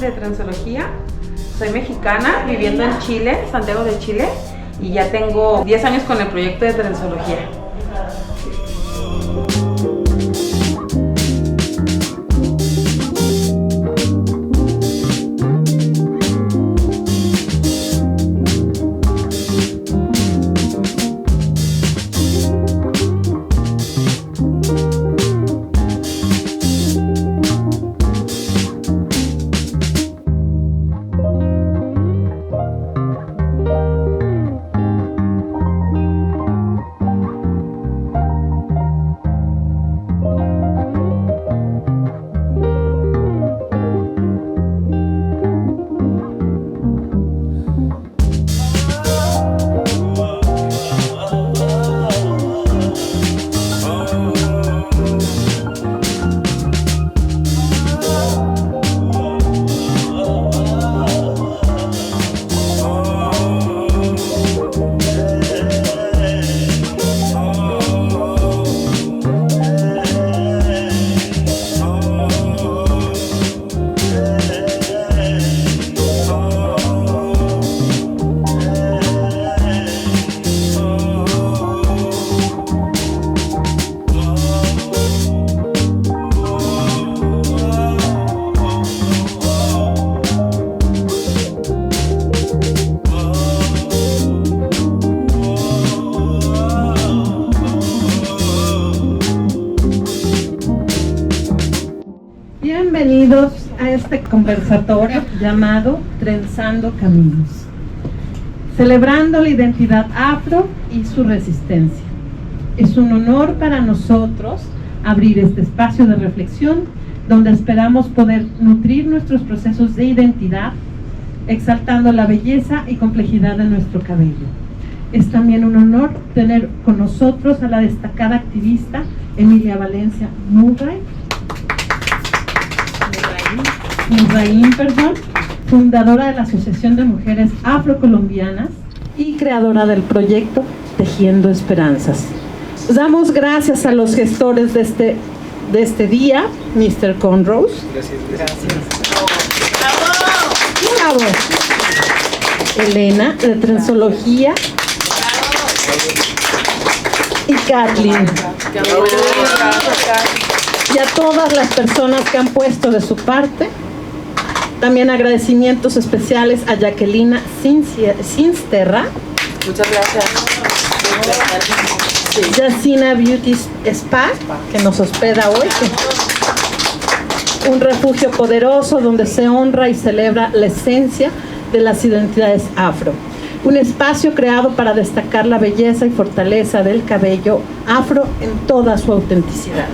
de transología. Soy mexicana, viviendo en Chile, Santiago de Chile, y ya tengo 10 años con el proyecto de transología. Bienvenidos a este conversatorio llamado Trenzando Caminos, celebrando la identidad afro y su resistencia. Es un honor para nosotros abrir este espacio de reflexión donde esperamos poder nutrir nuestros procesos de identidad, exaltando la belleza y complejidad de nuestro cabello. Es también un honor tener con nosotros a la destacada activista Emilia Valencia Murray, fundadora de la Asociación de Mujeres Afrocolombianas y creadora del proyecto Tejiendo Esperanzas. Damos gracias a los gestores de este día, Mr. Conrose. Gracias. Bravo. Elena, de Transología. Y Kathleen. Y a todas las personas que han puesto de su parte. También agradecimientos especiales a Jacquelina Sinsterra. Muchas gracias. Yacina Beauty Spa, que nos hospeda hoy. Un refugio poderoso donde se honra y celebra la esencia de las identidades afro. Un espacio creado para destacar la belleza y fortaleza del cabello afro en toda su autenticidad.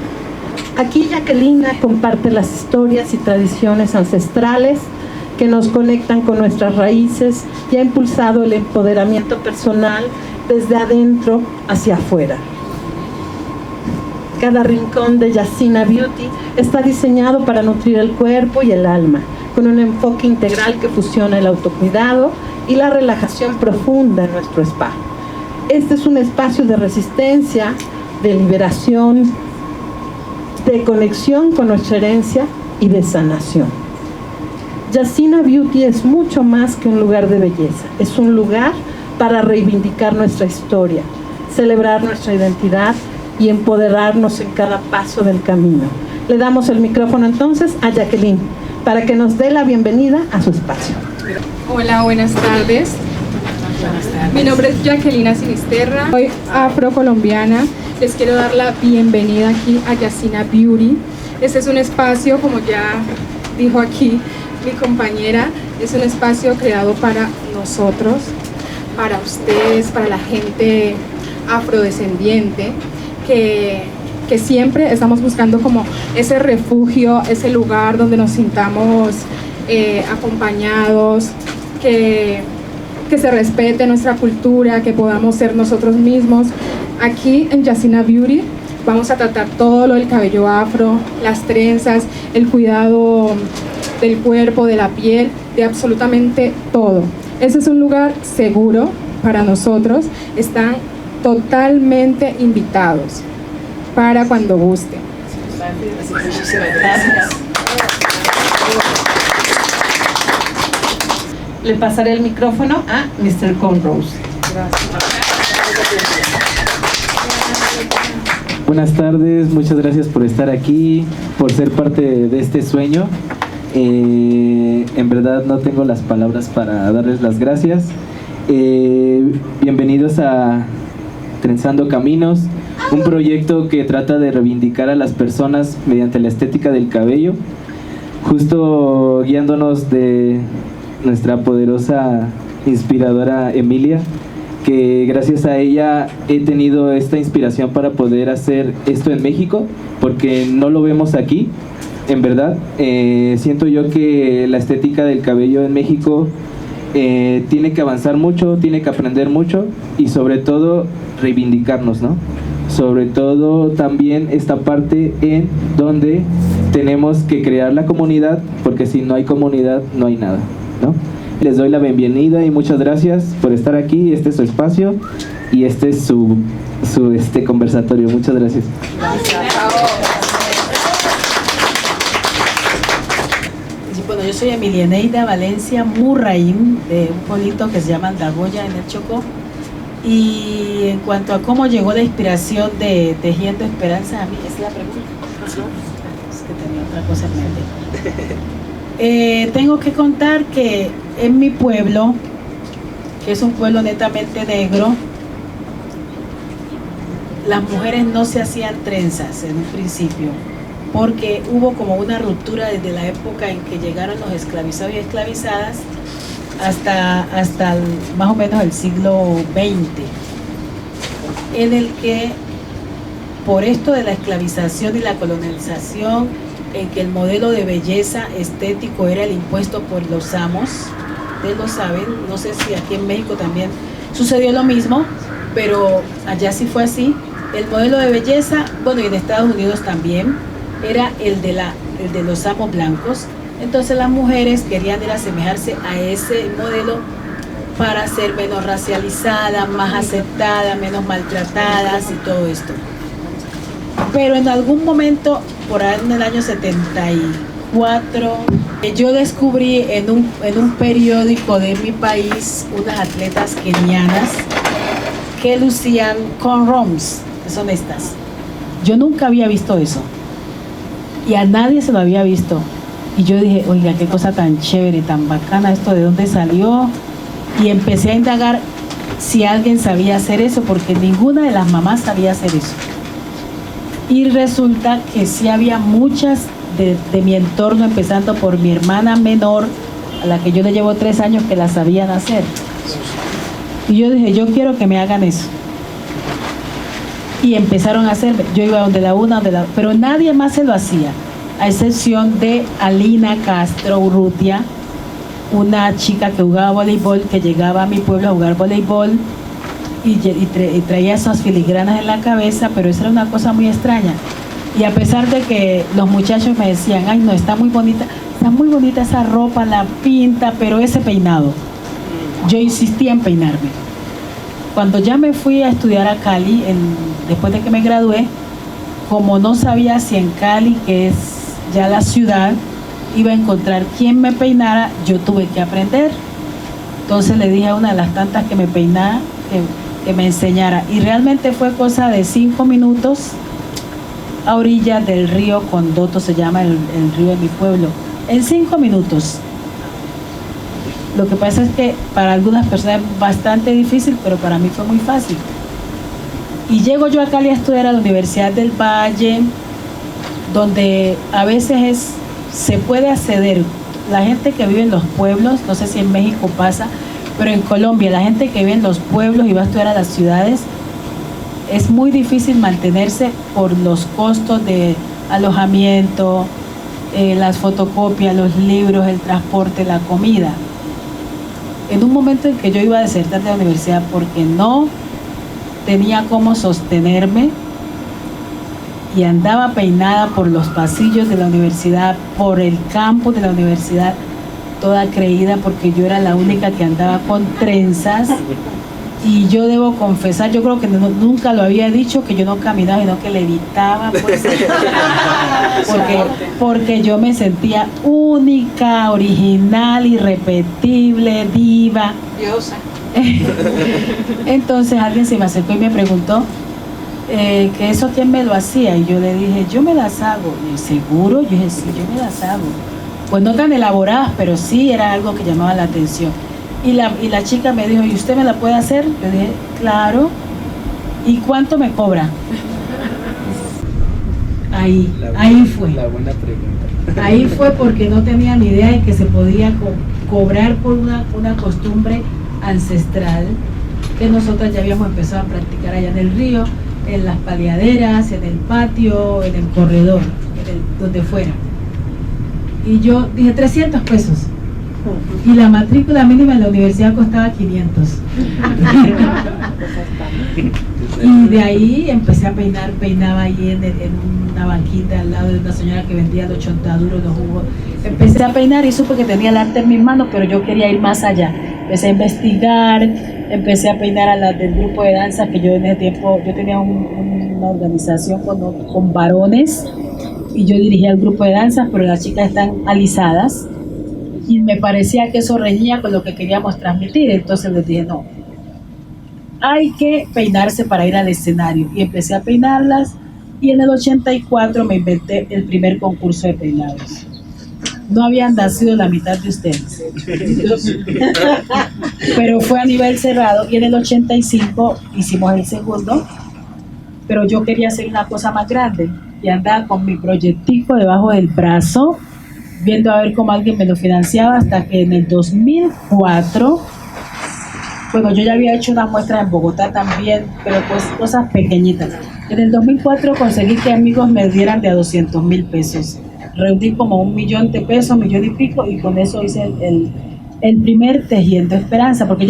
Aquí Jacquelina comparte las historias y tradiciones ancestrales que nos conectan con nuestras raíces y ha impulsado el empoderamiento personal desde adentro hacia afuera. Cada rincón de Yacina Beauty está diseñado para nutrir el cuerpo y el alma, con un enfoque integral que fusiona el autocuidado y la relajación profunda en nuestro spa. Este es un espacio de resistencia, de liberación, de conexión con nuestra herencia y de sanación. Yacina Beauty es mucho más que un lugar de belleza, es un lugar para reivindicar nuestra historia, celebrar nuestra identidad y empoderarnos en cada paso del camino. Le damos el micrófono entonces a Jacqueline para que nos dé la bienvenida a su espacio. Hola, buenas tardes. Mi nombre es Jacquelina Sinisterra, soy afrocolombiana. Les quiero dar la bienvenida aquí a Yacina Beauty. Este es un espacio, como ya dijo aquí mi compañera, es un espacio creado para nosotros, para ustedes, para la gente afrodescendiente, que siempre estamos buscando como ese refugio, ese lugar donde nos sintamos acompañados, que se respete nuestra cultura, que podamos ser nosotros mismos. Aquí en Yacina Beauty vamos a tratar todo lo del cabello afro, las trenzas, el cuidado del cuerpo, de la piel, de absolutamente todo. Este es un lugar seguro para nosotros. Están totalmente invitados para cuando gusten. Gracias. le pasaré el micrófono a Mr. Conrose. Buenas tardes, muchas gracias por estar aquí, por ser parte de este sueño. En verdad no tengo las palabras para darles las gracias. Bienvenidos a Trenzando Caminos, un proyecto que trata de reivindicar a las personas mediante la estética del cabello, justo guiándonos de nuestra poderosa inspiradora Emilia, que gracias a ella he tenido esta inspiración para poder hacer esto en México, porque no lo vemos aquí, en verdad. Siento yo que la estética del cabello en México tiene que avanzar mucho, tiene que aprender mucho y sobre todo reivindicarnos, ¿no? Sobre todo también esta parte en donde tenemos que crear la comunidad, porque si no hay comunidad no hay nada, ¿no? Les doy la bienvenida y muchas gracias por estar aquí. Este es su espacio y este es su conversatorio. Muchas gracias. Bueno, yo soy Emilianeida Valencia Murraín, de un pueblito que se llama Andagoya, en el Chocó. Y en cuanto a cómo llegó la inspiración de Tejiendo Esperanza, a mí, ¿es la pregunta? Es que tenía otra cosa en mente. Tengo que contar que en mi pueblo, que es un pueblo netamente negro, las mujeres no se hacían trenzas en un principio, porque hubo como una ruptura desde la época en que llegaron los esclavizados y esclavizadas hasta más o menos el siglo XX, en el que por esto de la esclavización y la colonización, en que el modelo de belleza estético era el impuesto por los amos, ustedes lo saben, no sé si aquí en México también sucedió lo mismo, pero allá sí fue así. El modelo de belleza, bueno, y en Estados Unidos también, era el de los amos blancos. Entonces las mujeres querían ir a asemejarse a ese modelo para ser menos racializadas, más aceptadas, menos maltratadas y todo esto. Pero en algún momento, por ahí en el año 74, yo descubrí en un periódico de mi país unas atletas kenianas que lucían cornrows, que son estas. Yo nunca había visto eso y a nadie se lo había visto. Y yo dije, oiga, qué cosa tan chévere, tan bacana esto, ¿de dónde salió? Y empecé a indagar si alguien sabía hacer eso, porque ninguna de las mamás sabía hacer eso. Y resulta que sí había muchas de mi entorno, empezando por mi hermana menor, a la que yo le llevo 3 años, que la sabían hacer. Y yo dije, yo quiero que me hagan eso. Y empezaron a hacer, yo iba donde la una, pero nadie más se lo hacía, a excepción de Alina Castro Urrutia, una chica que jugaba voleibol, que llegaba a mi pueblo a jugar voleibol y traía esas filigranas en la cabeza, pero eso era una cosa muy extraña. Y a pesar de que los muchachos me decían, ay no, está muy bonita esa ropa, la pinta, pero ese peinado, yo insistía en peinarme. Cuando ya me fui a estudiar a Cali, después de que me gradué, como no sabía si en Cali, que es ya la ciudad, iba a encontrar quien me peinara, yo tuve que aprender. Entonces le dije a una de las tantas que me peinara, que me enseñara. Y realmente fue cosa de 5 minutos a orillas del río Condoto, se llama el río de mi pueblo. En 5 minutos. Lo que pasa es que para algunas personas es bastante difícil, pero para mí fue muy fácil. Y llego yo a Cali a estudiar a la Universidad del Valle, donde a veces se puede acceder. La gente que vive en los pueblos, no sé si en México pasa, pero en Colombia la gente que vive en los pueblos y va a estudiar a las ciudades, es muy difícil mantenerse por los costos de alojamiento, las fotocopias, los libros, el transporte, la comida. En un momento en que yo iba a desertar de la universidad porque no tenía cómo sostenerme y andaba peinada por los pasillos de la universidad, por el campus de la universidad, toda creída porque yo era la única que andaba con trenzas, Y yo debo confesar, yo creo que nunca lo había dicho, que yo no caminaba, sino que levitaba, pues, porque yo me sentía única, original, irrepetible, diva. Diosa. Entonces alguien se me acercó y me preguntó que eso quién me lo hacía, y yo le dije, yo me las hago. Y ¿seguro? Yo dije, sí, yo me las hago. Pues no tan elaboradas, pero sí era algo que llamaba la atención. Y la chica me dijo, ¿y usted me la puede hacer? Yo dije, claro. ¿Y cuánto me cobra? Ahí fue. La buena pregunta. Ahí fue porque no tenía ni idea de que se podía cobrar por una costumbre ancestral que nosotras ya habíamos empezado a practicar allá en el río, en las paliaderas, en el patio, en el corredor, donde fuera. Y yo dije 300 pesos. Y la matrícula mínima en la universidad costaba 500. Y de ahí empecé a peinaba ahí en una banquita al lado de una señora que vendía los chontaduros, los jugos. Empecé a peinar y supe que tenía el arte en mis manos, pero yo quería ir más allá. Empecé a investigar, empecé a peinar a las del grupo de danza, que yo en ese tiempo, yo tenía una organización con varones y yo dirigía el grupo de danza, pero las chicas están alisadas. Y me parecía que eso reñía con lo que queríamos transmitir, entonces les dije, no, hay que peinarse para ir al escenario. Y empecé a peinarlas, y en el 84 me inventé el primer concurso de peinados. No habían nacido la mitad de ustedes, pero fue a nivel cerrado, y en el 85 hicimos el segundo, pero yo quería hacer una cosa más grande, y andaba con mi proyectico debajo del brazo, viendo a ver cómo alguien me lo financiaba, hasta que en el 2004, bueno, yo ya había hecho una muestra en Bogotá también, pero pues cosas pequeñitas. En el 2004 conseguí que amigos me dieran de a 200,000 pesos. Reuní como 1,000,000 de pesos, 1,000,000 y pico, y con eso hice el primer Tejiendo Esperanza, porque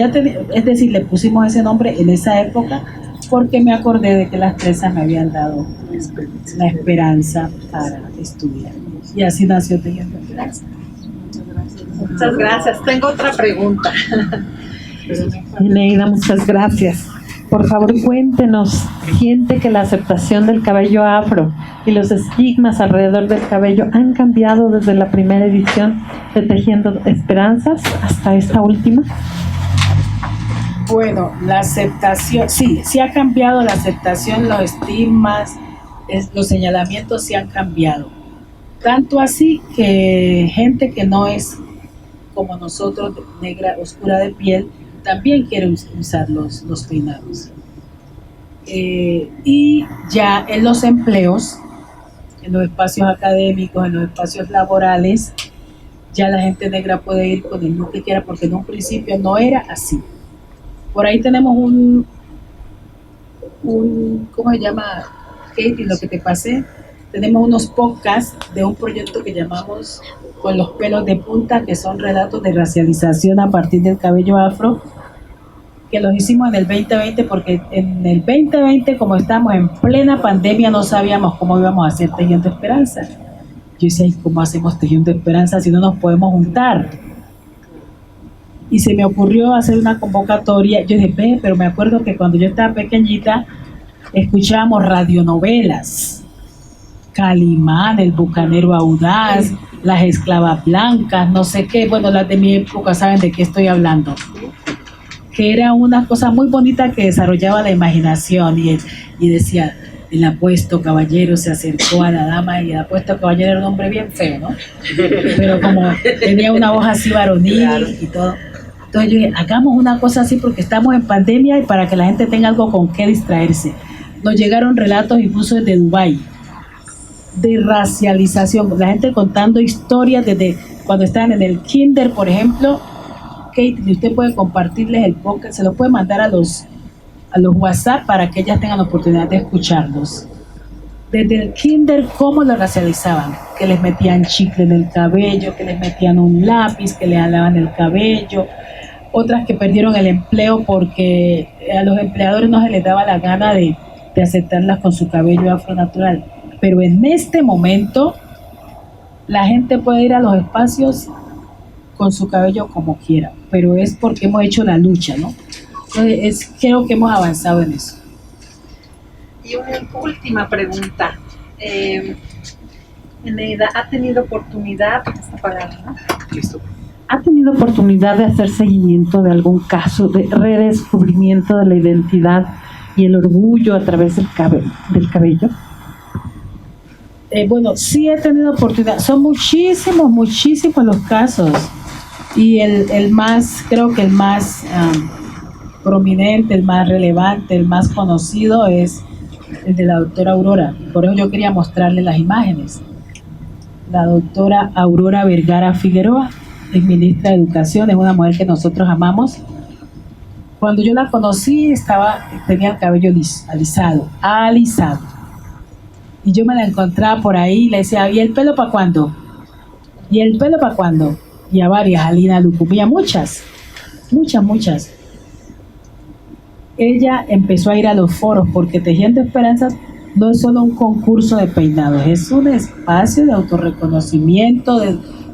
es decir, le pusimos ese nombre en esa época, porque me acordé de que las trenzas me habían dado la esperanza para estudiar. Y así nació Tejiendo Esperanza. Muchas gracias. Tengo otra pregunta. Neida, muchas gracias. Por favor, cuéntenos, ¿siente que la aceptación del cabello afro y los estigmas alrededor del cabello han cambiado desde la primera edición de Tejiendo Esperanzas hasta esta última? Bueno, la aceptación, sí ha cambiado la aceptación, los estigmas, los señalamientos sí han cambiado. Tanto así que gente que no es como nosotros, negra, oscura de piel, también quiere usar los peinados. Y ya en los empleos, en los espacios académicos, en los espacios laborales, ya la gente negra puede ir con el look que quiera, porque en un principio no era así. Por ahí tenemos un ¿cómo se llama, Katie, lo que te pasé? Tenemos unos podcasts de un proyecto que llamamos Con los pelos de punta, que son relatos de racialización a partir del cabello afro, que los hicimos en el 2020, porque en el 2020, como estábamos en plena pandemia, no sabíamos cómo íbamos a hacer Tejiendo Esperanza. Yo decía, ¿cómo hacemos Tejiendo Esperanza si no nos podemos juntar? Y se me ocurrió hacer una convocatoria. Yo dije, pero me acuerdo que cuando yo estaba pequeñita, escuchábamos radionovelas. Calimán, El Bucanero Audaz, Las Esclavas Blancas, no sé qué. Bueno, las de mi época saben de qué estoy hablando. Que era una cosa muy bonita que desarrollaba la imaginación, y decía, el apuesto caballero se acercó a la dama, y el apuesto caballero era un hombre bien feo, ¿no? Pero como tenía una voz así varonil y todo. Entonces yo dije, hagamos una cosa así porque estamos en pandemia y para que la gente tenga algo con qué distraerse. Nos llegaron relatos incluso desde Dubái, de racialización, la gente contando historias desde cuando estaban en el kinder, por ejemplo. Kate, usted puede compartirles el podcast, se los puede mandar a los WhatsApp para que ellas tengan la oportunidad de escucharlos. Desde el kinder, cómo lo racializaban, que les metían chicle en el cabello, que les metían un lápiz, que les jalaban el cabello, otras que perdieron el empleo porque a los empleadores no se les daba la gana de aceptarlas con su cabello afro natural. Pero en este momento la gente puede ir a los espacios con su cabello como quiera, pero es porque hemos hecho la lucha, ¿no? Entonces, creo que hemos avanzado en eso. Y una última pregunta. Eneida, ¿ha tenido oportunidad, está apagado, ¿no? Listo. ¿Ha tenido oportunidad de hacer seguimiento de algún caso de redescubrimiento de la identidad y el orgullo a través del cabello? Bueno, sí he tenido oportunidad. Son muchísimos los casos. Y el más, creo que el más prominente, el más relevante, el más conocido es el de la doctora Aurora. Por eso yo quería mostrarle las imágenes. La doctora Aurora Vergara Figueroa es ministra de Educación, es una mujer que nosotros amamos. Cuando yo la conocí tenía el cabello alisado. Y yo me la encontraba por ahí y le decía, ¿y el pelo para cuándo? ¿Y el pelo para cuándo? Y a varias, Alina Lucumía, muchas. Ella empezó a ir a los foros porque Tejiendo Esperanzas no es solo un concurso de peinados, es un espacio de autorreconocimiento,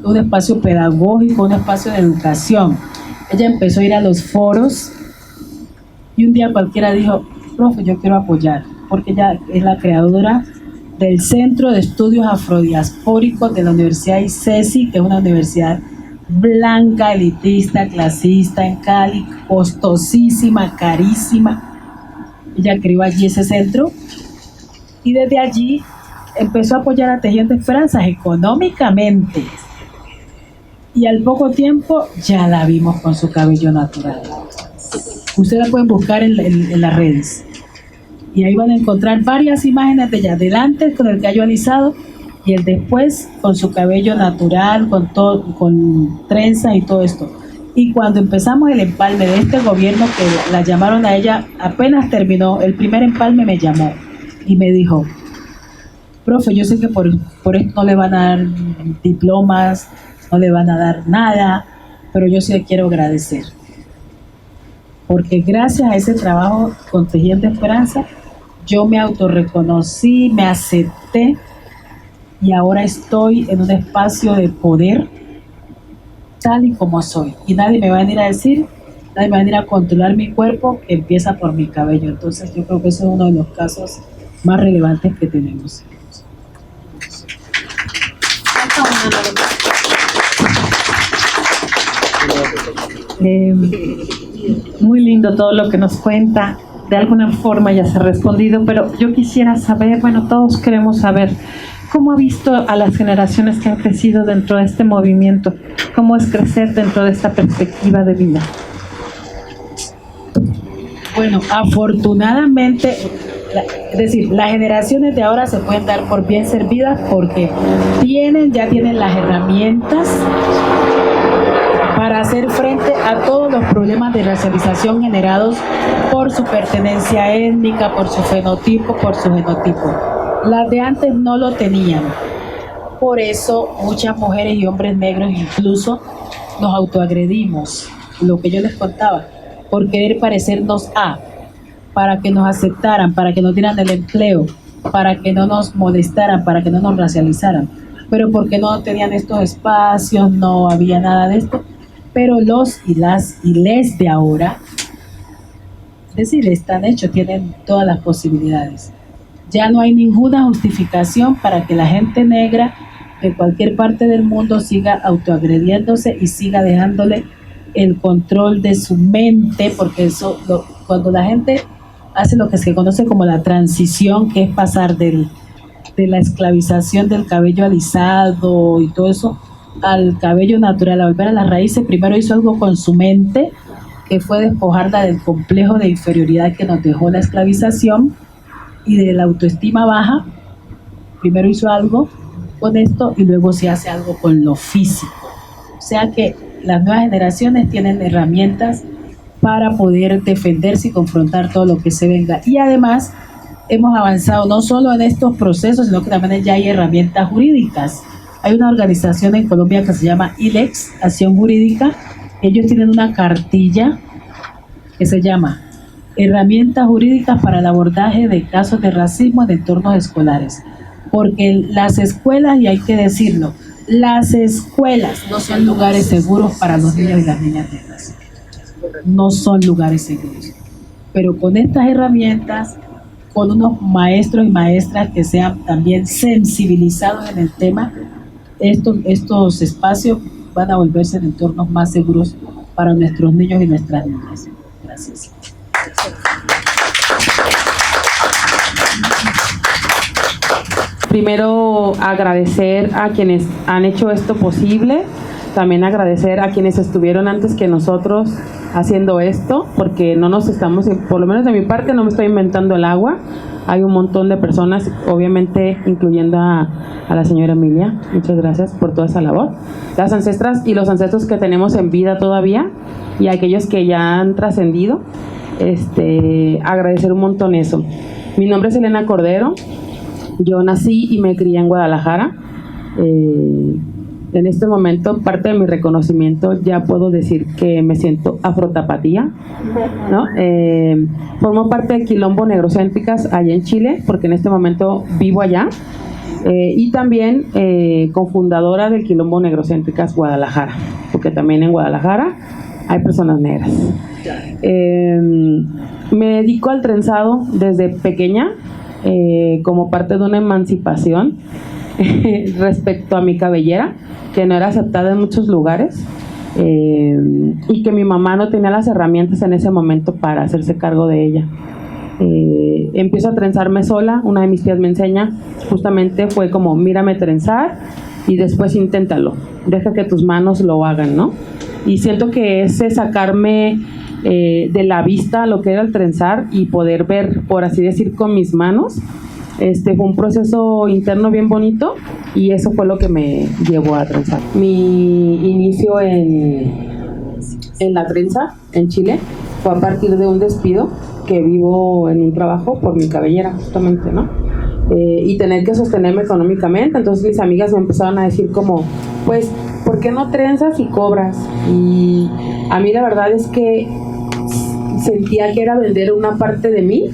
un espacio pedagógico, un espacio de educación. Ella empezó a ir a los foros y un día cualquiera dijo, profe, yo quiero apoyar, porque ella es la creadora del Centro de Estudios Afrodiaspóricos de la Universidad ICESI, que es una universidad blanca, elitista, clasista en Cali, costosísima, carísima. Ella creó allí ese centro y desde allí empezó a apoyar a Tejiendo Esperanzas económicamente. Y al poco tiempo ya la vimos con su cabello natural. Ustedes la pueden buscar en las redes. Y ahí van a encontrar varias imágenes de ella, delante con el cabello alisado y el después con su cabello natural, con trenzas y todo esto. Y cuando empezamos el empalme de este gobierno, que la llamaron a ella, apenas terminó el primer empalme, me llamó y me dijo, profe, yo sé que por esto no le van a dar diplomas, no le van a dar nada, pero yo sí le quiero agradecer. Porque gracias a ese trabajo con Tejiendo Esperanza, yo me autorreconocí, me acepté y ahora estoy en un espacio de poder tal y como soy. Y nadie me va a venir a decir, nadie me va a venir a controlar mi cuerpo, que empieza por mi cabello. Entonces yo creo que eso es uno de los casos más relevantes que tenemos. Muy lindo todo lo que nos cuenta. De alguna forma ya se ha respondido, pero yo quisiera saber, bueno, todos queremos saber, ¿cómo ha visto a las generaciones que han crecido dentro de este movimiento? ¿Cómo es crecer dentro de esta perspectiva de vida? Bueno, afortunadamente, es decir, las generaciones de ahora se pueden dar por bien servidas porque ya tienen las herramientas para hacer frente a todos los problemas de racialización generados por su pertenencia étnica, por su fenotipo, por su genotipo. Las de antes no lo tenían. Por eso muchas mujeres y hombres negros incluso nos autoagredimos, lo que yo les contaba, por querer parecernos para que nos aceptaran, para que nos dieran el empleo, para que no nos molestaran, para que no nos racializaran. Pero porque no tenían estos espacios, no había nada de esto. Pero los y les de ahora, es decir, están hechos, tienen todas las posibilidades. Ya no hay ninguna justificación para que la gente negra de cualquier parte del mundo siga autoagrediéndose y siga dejándole el control de su mente, porque cuando la gente hace lo que se conoce como la transición, que es pasar de la esclavización del cabello alisado y todo eso, al cabello natural, a volver a las raíces, primero hizo algo con su mente, que fue despojarla del complejo de inferioridad que nos dejó la esclavización y de la autoestima baja. Primero hizo algo con esto y luego se hace algo con lo físico. O sea que las nuevas generaciones tienen herramientas para poder defenderse y confrontar todo lo que se venga. Y además hemos avanzado no solo en estos procesos, sino que también ya hay herramientas jurídicas. Hay una organización en Colombia que se llama ILEX, Acción Jurídica. Ellos tienen una cartilla que se llama Herramientas Jurídicas para el Abordaje de Casos de Racismo en Entornos Escolares. Porque las escuelas, y hay que decirlo, las escuelas no son lugares seguros para los niños y las niñas negras. no son lugares seguros. Pero con estas herramientas, con unos maestros y maestras que sean también sensibilizados en el tema, estos espacios van a volverse en entornos más seguros para nuestros niños y nuestras niñas. Gracias. Primero, agradecer a quienes han hecho esto posible, también agradecer a quienes estuvieron antes que nosotros haciendo esto, porque no nos estamos, por lo menos de mi parte, no me estoy inventando el agua. Hay un montón de personas, obviamente incluyendo a la señora Emilia. Muchas gracias por toda esa labor. Las ancestras y los ancestros que tenemos en vida todavía y aquellos que ya han trascendido, agradecer un montón eso. Mi nombre es Elena Cordero. Yo nací y me crié en Guadalajara. En este momento, parte de mi reconocimiento, ya puedo decir que me siento afrotapatía, ¿no? Formo parte del Quilombo Negrocéntricas allá en Chile, porque en este momento vivo allá, y también cofundadora del Quilombo Negrocéntricas Guadalajara, porque también en Guadalajara hay personas negras. Me dedico al trenzado desde pequeña, como parte de una emancipación respecto a mi cabellera, que no era aceptada en muchos lugares, y que mi mamá no tenía las herramientas en ese momento para hacerse cargo de ella. Empiezo a trenzarme sola. Una de mis tías me enseña, justamente fue como, mírame trenzar y después inténtalo, deja que tus manos lo hagan, ¿no? Y siento que ese sacarme de la vista lo que era el trenzar y poder ver, por así decir, con mis manos, fue un proceso interno bien bonito, y eso fue lo que me llevó a trenzar. Mi inicio en la trenza en Chile fue a partir de un despido, que vivo en un trabajo por mi cabellera, justamente, ¿no? Y tener que sostenerme económicamente. Entonces mis amigas me empezaron a decir como, pues, ¿por qué no trenzas y cobras? Y a mí la verdad es que sentía que era vender una parte de mí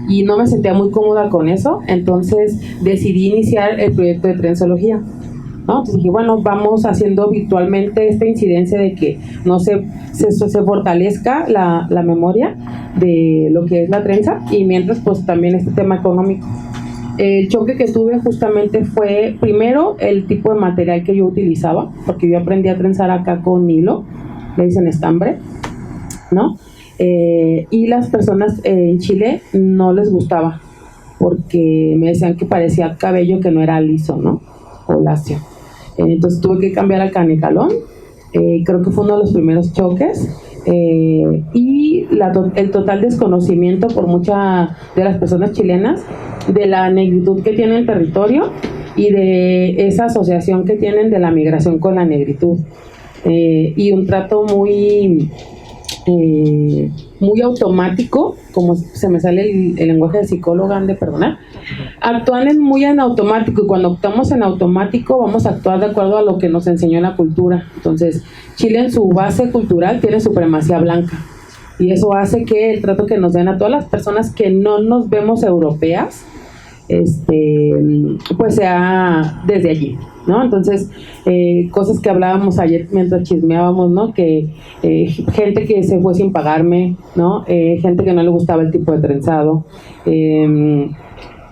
y no me sentía muy cómoda con eso. Entonces decidí iniciar el proyecto de trenzología, ¿no? Entonces dije, bueno, vamos haciendo virtualmente esta incidencia de que no se fortalezca la memoria de lo que es la trenza, y mientras pues también este tema económico. El choque que tuve justamente fue, primero, el tipo de material que yo utilizaba, porque yo aprendí a trenzar acá con hilo, le dicen estambre, ¿no? Y las personas en Chile no les gustaba, porque me decían que parecía cabello que no era liso, ¿no? O lacio. Entonces tuve que cambiar al canecalón. Creo que fue uno de los primeros choques. Y el total desconocimiento por muchas de las personas chilenas de la negritud que tiene el territorio y de esa asociación que tienen de la migración con la negritud, y un trato muy automático, como se me sale el lenguaje de psicóloga, han de perdonar. Actúan muy en automático, y cuando actuamos en automático vamos a actuar de acuerdo a lo que nos enseñó la cultura. Entonces Chile, en su base cultural, tiene supremacía blanca, y eso hace que el trato que nos den a todas las personas que no nos vemos europeas, pues sea desde allí, ¿no? Entonces, cosas que hablábamos ayer mientras chismeábamos, ¿no? Que gente que se fue sin pagarme, ¿no? Gente que no le gustaba el tipo de trenzado.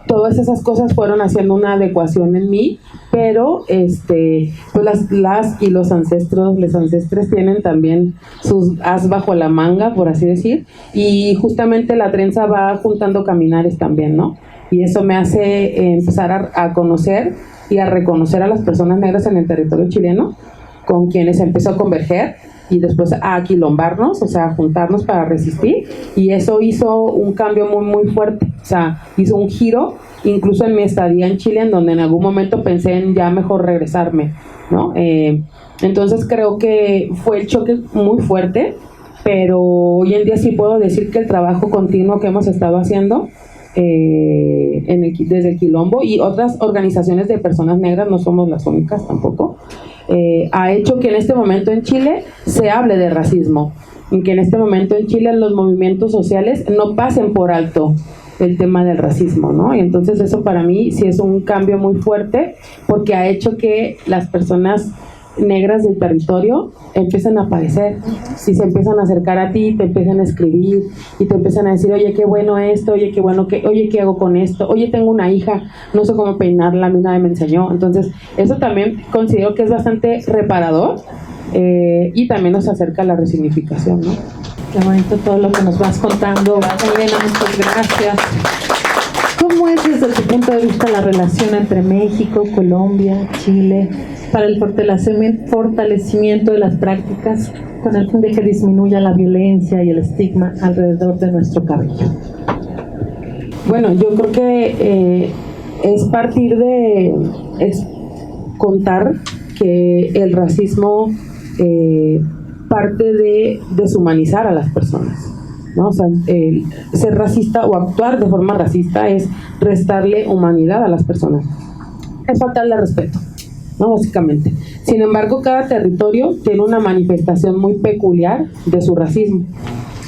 Todas esas cosas fueron haciendo una adecuación en mí, pero pues las y los ancestres tienen también sus as bajo la manga, por así decir, y justamente la trenza va juntando caminares también, ¿no? Y eso me hace empezar a conocer y a reconocer a las personas negras en el territorio chileno, con quienes empezó a converger y después a aquilombarnos, o sea, a juntarnos para resistir, y eso hizo un cambio muy muy fuerte, o sea, hizo un giro, incluso en mi estadía en Chile, en donde en algún momento pensé en ya mejor regresarme, ¿no? Entonces creo que fue el choque muy fuerte, pero hoy en día sí puedo decir que el trabajo continuo que hemos estado haciendo desde el Quilombo y otras organizaciones de personas negras, no somos las únicas tampoco, ha hecho que en este momento en Chile se hable de racismo, y que en este momento en Chile los movimientos sociales no pasen por alto el tema del racismo, ¿no? Y entonces eso para mí sí es un cambio muy fuerte, porque ha hecho que las personas negras del territorio empiezan a aparecer y se empiezan a acercar a ti, te empiezan a escribir y te empiezan a decir, oye, qué bueno esto, oye, qué bueno que, oye, ¿qué hago con esto? Oye, tengo una hija, no sé cómo peinarla, a mí nadie me enseñó. Entonces, eso también considero que es bastante reparador y también nos acerca a la resignificación, ¿no? Qué bonito todo lo que nos vas contando, Elena, muchas gracias. ¿Cómo es desde tu punto de vista la relación entre México, Colombia, Chile, para el fortalecimiento de las prácticas con el fin de que disminuya la violencia y el estigma alrededor de nuestro cabello? Bueno, yo creo que es partir de contar que el racismo parte de deshumanizar a las personas, ¿no? O sea, ser racista o actuar de forma racista es restarle humanidad a las personas, es faltarle respeto, ¿no? Básicamente. Sin embargo, cada territorio tiene una manifestación muy peculiar de su racismo,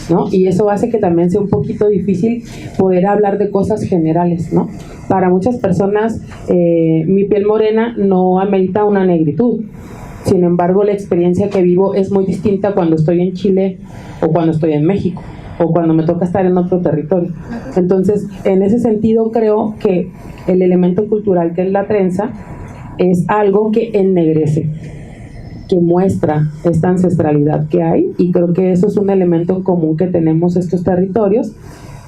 ¿no? Y eso hace que también sea un poquito difícil poder hablar de cosas generales, ¿no? Para muchas personas, mi piel morena no amerita una negritud. Sin embargo, la experiencia que vivo es muy distinta cuando estoy en Chile o cuando estoy en México o cuando me toca estar en otro territorio. Entonces, en ese sentido, creo que el elemento cultural que es la trenza es algo que ennegrece, que muestra esta ancestralidad que hay, y creo que eso es un elemento en común que tenemos estos territorios,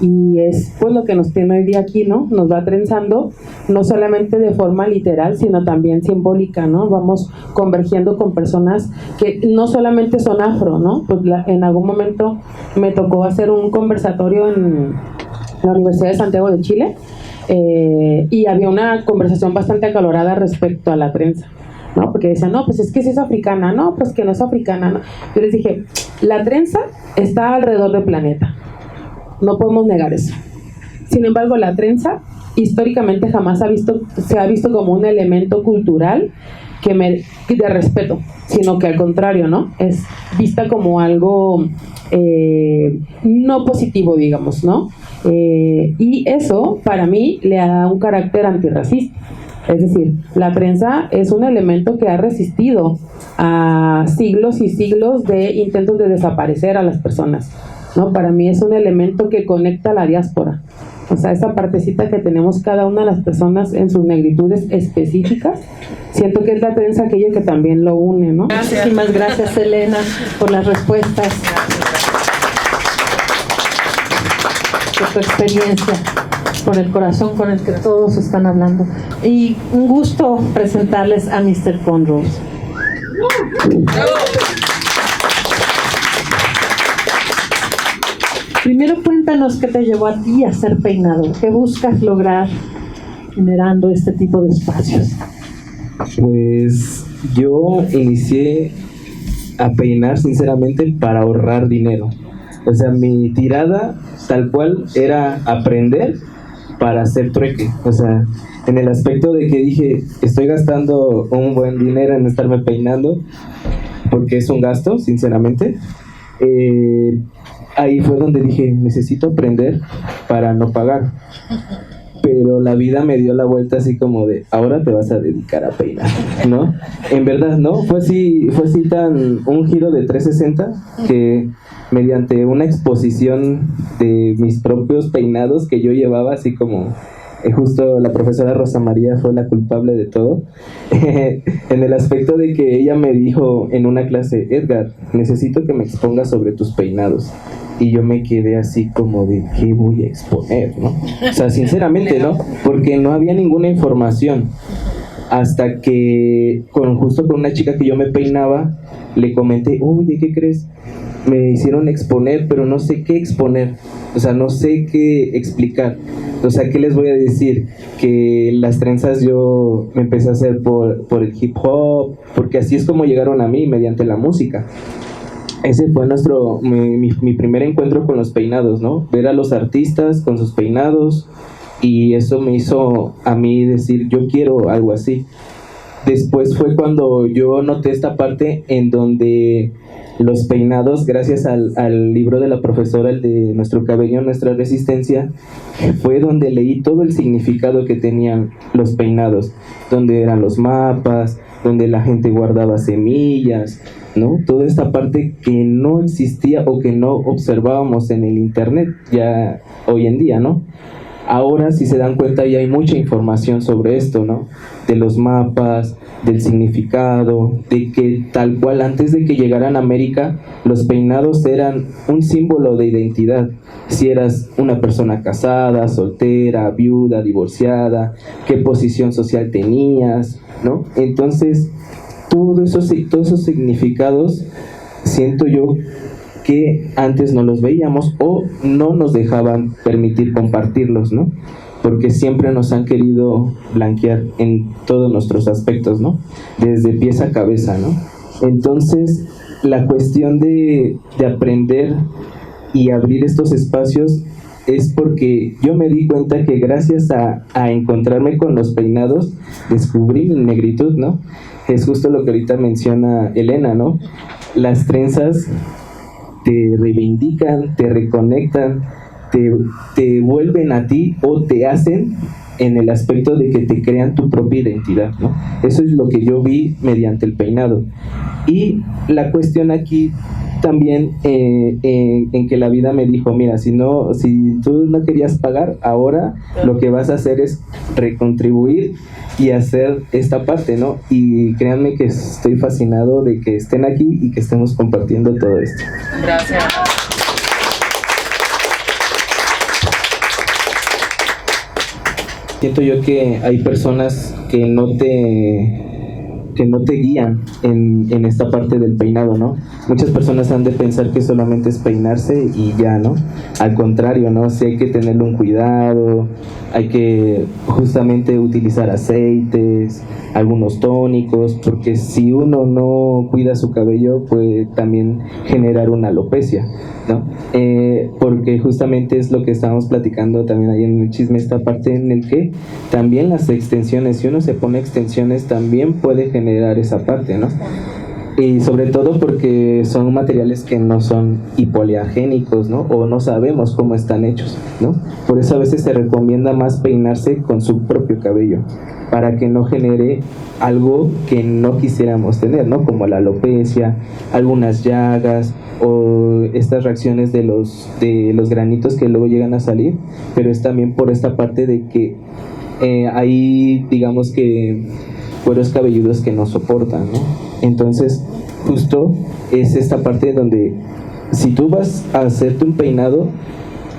y es pues lo que nos tiene hoy día aquí, ¿no? Nos va trenzando, no solamente de forma literal, sino también simbólica, ¿no? Vamos convergiendo con personas que no solamente son afro, ¿no? Pues en algún momento me tocó hacer un conversatorio en la Universidad de Santiago de Chile, y había una conversación bastante acalorada respecto a la trenza, ¿no? Porque decían, no, pues es que si es africana, no, pues que no es africana, ¿no? Yo les dije, la trenza está alrededor del planeta, no podemos negar eso. Sin embargo, la trenza históricamente jamás se ha visto como un elemento cultural de respeto, sino que al contrario, ¿no? Es vista como algo no positivo, digamos, ¿no? Y eso, para mí, le da un carácter antirracista. Es decir, la trenza es un elemento que ha resistido a siglos y siglos de intentos de desaparecer a las personas, ¿no? Para mí es un elemento que conecta a la diáspora. O sea, esa partecita que tenemos cada una de las personas en sus negritudes específicas, siento que es la trenza aquella que también lo une, ¿no? Muchísimas gracias, Elena, por las respuestas, por tu experiencia, por el corazón con el que todos están hablando. Y un gusto presentarles a Mr. Conrose. Primero cuéntanos qué te llevó a ti a ser peinador, qué buscas lograr generando este tipo de espacios. Pues yo inicié a peinar sinceramente para ahorrar dinero. O sea, mi tirada tal cual era aprender para hacer trueque. O sea, en el aspecto de que dije, estoy gastando un buen dinero en estarme peinando, porque es un gasto, sinceramente. Ahí fue donde dije, necesito aprender para no pagar. Pero la vida me dio la vuelta así como de, ahora te vas a dedicar a peinar, ¿no? En verdad, ¿no? Fue así tan un giro de 360 que mediante una exposición de mis propios peinados que yo llevaba, así como justo la profesora Rosa María fue la culpable de todo, en el aspecto de que ella me dijo en una clase, Edgar, necesito que me expongas sobre tus peinados. Y yo me quedé así como de, ¿qué voy a exponer, no? O sea, sinceramente, ¿no? Porque no había ninguna información. Hasta que, justo con una chica que yo me peinaba, le comenté, oye, ¿qué crees? Me hicieron exponer, pero no sé qué exponer. O sea, no sé qué explicar. O sea, ¿qué les voy a decir? Que las trenzas yo me empecé a hacer por el hip hop, porque así es como llegaron a mí, mediante la música. Ese fue mi primer encuentro con los peinados, ¿no? Ver a los artistas con sus peinados, y eso me hizo a mí decir, yo quiero algo así. Después fue cuando yo noté esta parte en donde los peinados, gracias al libro de la profesora, el de Nuestro cabello, nuestra resistencia, fue donde leí todo el significado que tenían los peinados, donde eran los mapas, donde la gente guardaba semillas, ¿no? Toda esta parte que no existía o que no observábamos en el internet ya hoy en día, ¿no? Ahora, si se dan cuenta, ya hay mucha información sobre esto, ¿no? De los mapas, del significado, de que tal cual antes de que llegaran a América, los peinados eran un símbolo de identidad. Si eras una persona casada, soltera, viuda, divorciada, qué posición social tenías, ¿no? Entonces, todos esos significados, siento yo que antes no los veíamos o no nos dejaban permitir compartirlos, ¿no? Porque siempre nos han querido blanquear en todos nuestros aspectos, ¿no? Desde pies a cabeza, ¿no? Entonces, la cuestión de aprender y abrir estos espacios es porque yo me di cuenta que gracias a encontrarme con los peinados, descubrí mi negritud, ¿no? Es justo lo que ahorita menciona Elena, ¿no? Las trenzas te reivindican, te reconectan, te vuelven a ti o te hacen en el aspecto de que te crean tu propia identidad, ¿no? Eso es lo que yo vi mediante el peinado. Y la cuestión aquí también en que la vida me dijo, mira, si tú no querías pagar, ahora lo que vas a hacer es recontribuir y hacer esta parte, ¿no? Y créanme que estoy fascinado de que estén aquí y que estemos compartiendo todo esto. Gracias. Siento yo que hay personas que no te guían en esta parte del peinado, ¿no? Muchas personas han de pensar que solamente es peinarse y ya, ¿no? Al contrario, ¿no? Sí hay que tenerle un cuidado, hay que justamente utilizar aceites, algunos tónicos, porque si uno no cuida su cabello puede también generar una alopecia, ¿no? Porque justamente es lo que estábamos platicando también ahí en el chisme, esta parte en el que también las extensiones, si uno se pone extensiones también puede generar esa parte, ¿no? Y sobre todo porque son materiales que no son hipoalergénicos, ¿no? O no sabemos cómo están hechos, ¿no? Por eso a veces se recomienda más peinarse con su propio cabello, para que no genere algo que no quisiéramos tener, ¿no? Como la alopecia, algunas llagas o estas reacciones de los granitos que luego llegan a salir, pero es también por esta parte de que hay, digamos que, cueros cabelludos que no soportan, ¿no? Entonces, justo es esta parte donde si tú vas a hacerte un peinado,